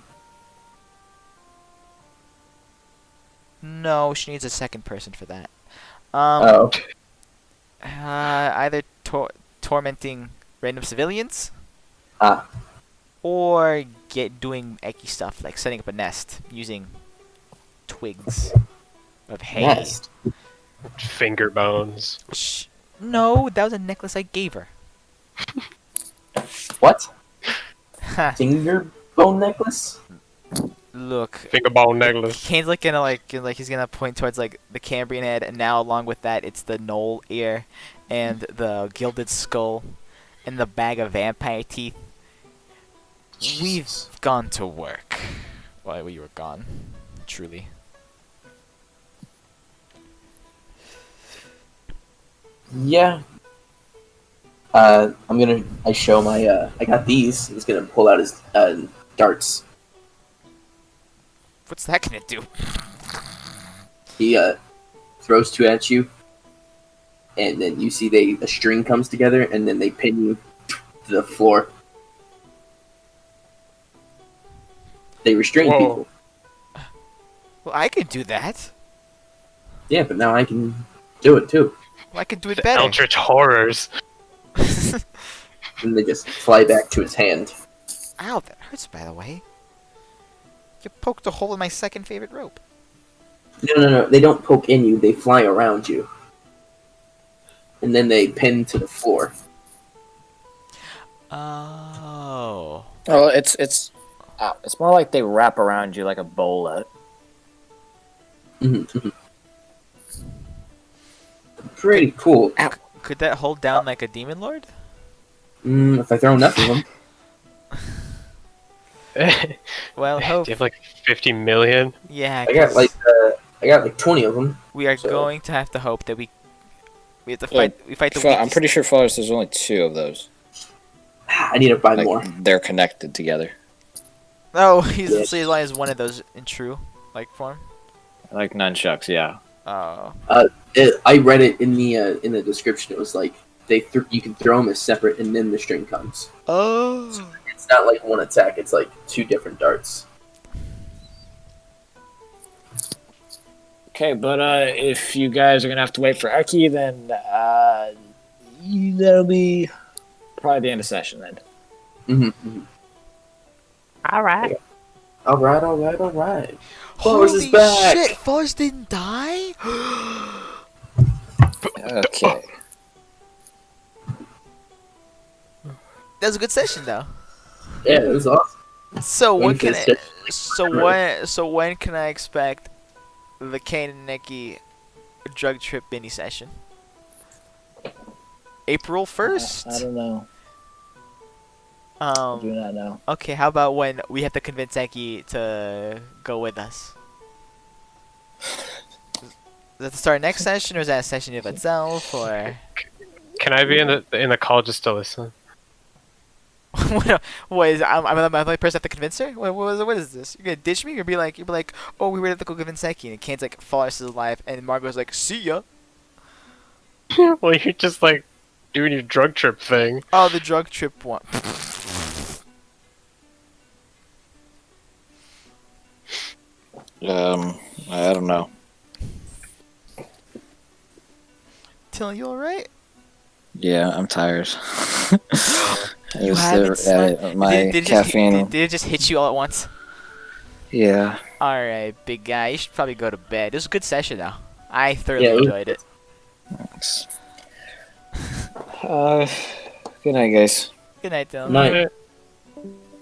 No, she needs a second person for that. Oh, Either tormenting random civilians, Ah. or doing Eki stuff like setting up a nest using twigs of hay. nest. Finger bones. No, that was a necklace I gave her. What? Ha, Finger bone necklace? look, Finger bone necklace. Kane's like gonna he's gonna point towards like the Cambrian head, and now along with that, it's the knoll ear, and the gilded skull, and the bag of vampire teeth. We've gone to work while you were gone, truly. Yeah. I show my, I got these. He's gonna pull out his, darts. What's that gonna do? He, throws two at you. And then you see a string comes together, and then they pin you to the floor. They restrain Whoa. people. Well, I could do that. Yeah, but now I can do it too. Well, I could do it The better. Eldritch horrors. And they just fly back to his hand. Ow, that hurts, by the way. You poked a hole in my second favorite rope. No. They don't poke in you. They fly around you. and then they pin to the floor. Oh. Oh, it's more like they wrap around you like a bola. Mm-hmm. Pretty cool. Could that hold down like a demon lord? If I throw enough of them. Well, Do hope. you have like 50 million? Yeah. I got 'cause like 20 of them. we are so- going to have to hope that we have to fight. We fight the I'm weakest. pretty sure Flores, there's only 2 of those. I need to buy Like, more. they're connected together. Oh, he's Yes. so he's only has one of those in true like form. Like nunchucks, yeah. Oh. I read it in the description. It was like you can throw them as separate, and then the string comes. Oh. It's not like one attack. It's like 2 different darts. Okay, but if you guys are gonna have to wait for Eki, then that'll be probably the end of session then. Mm-hmm. All right. All right. Flowers is Holy back. shit! Flowers didn't die. Okay. That was a good session though. Yeah, it was awesome. So When what can is I, it? so when can I expect the Kane and Nikki drug trip mini session? April 1st? I don't know. I do not know. Okay, how about when we have to convince Eki to go with us? Is that the start of next session, or is that a session of itself, or Can I be in the call just to listen? what is? I'm the only person I have to convince her. What is this? You're gonna ditch me? You're be like, oh, we have to go convince Eki, and Kane's like, Flawless is alive, and Margot's like, see ya. Well, you're just like doing your drug trip thing. Oh, the drug trip one. I don't know. Till you alright? Yeah, I'm tired. You haven't slept? My Did it just caffeine. did it just hit you all at once? Yeah. Alright, big guy, you should probably go to bed. It was a good session though. I thoroughly Yeah, it was- enjoyed it. Thanks. Good night, guys. Good night, Dylan. Night.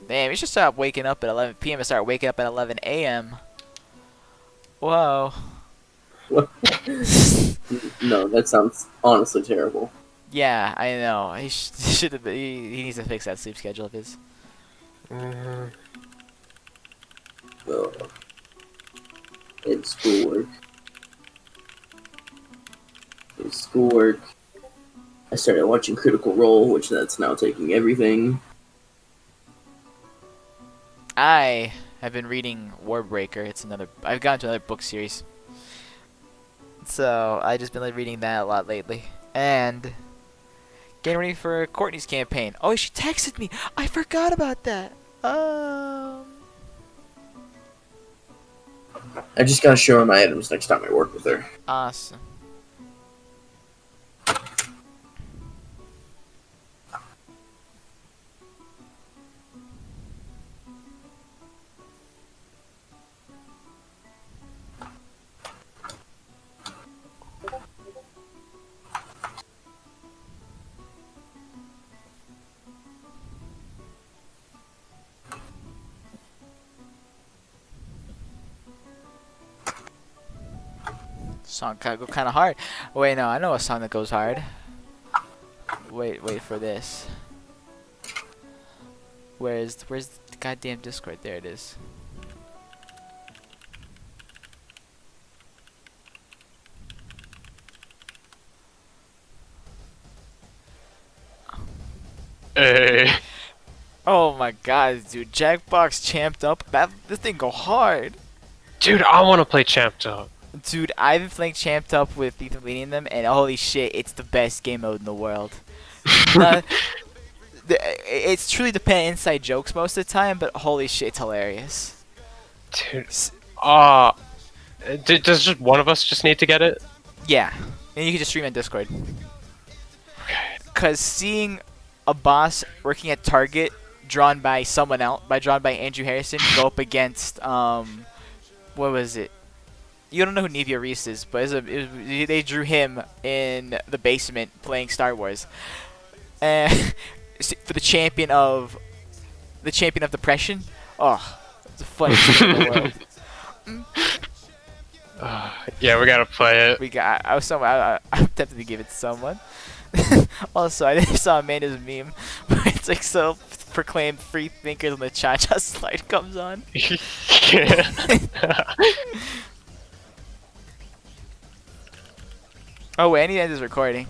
Damn, you should stop waking up at 11 p.m. and start waking up at 11 a.m. Whoa. No, that sounds honestly terrible. Yeah, I know. He should have. He needs to fix that sleep schedule of his. Mhm. Ugh. And schoolwork. I started watching Critical Role, which that's now taking everything. I have been reading Warbreaker. It's another. I've gotten to another book series. So I just been like reading that a lot lately, and getting ready for Courtney's campaign. Oh, she texted me. I forgot about that. I just gotta show her my items next time I work with her. Awesome. Song gotta go kind of hard. Wait, no, I know a song that goes hard. Wait for this. Where's the goddamn Discord? There it is. Hey. Oh my god, dude, Jackbox champed up. This thing go hard. Dude, I want to play Champed Up. Dude, I've been playing Champed Up with Ethan leading them, and holy shit, it's the best game mode in the world. It's truly dependent inside jokes most of the time, but holy shit, it's hilarious. Dude, does just one of us just need to get it? Yeah, and you can just stream on Discord. Cause seeing a boss working at Target, drawn by someone else, drawn by Andrew Harrison, go up against what was it? you don't know who Nevia Reese is, but they drew him in the basement playing Star Wars, and for the champion of depression. Oh, it's the funniest thing in the world. Yeah, we gotta play it. I'm tempted to give it to someone. Also, I saw Amanda's meme where it's like self-proclaimed free thinkers when the cha-cha slide comes on. Oh wait, I need to end this recording.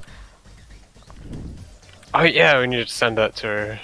Oh yeah, we need to send that to her.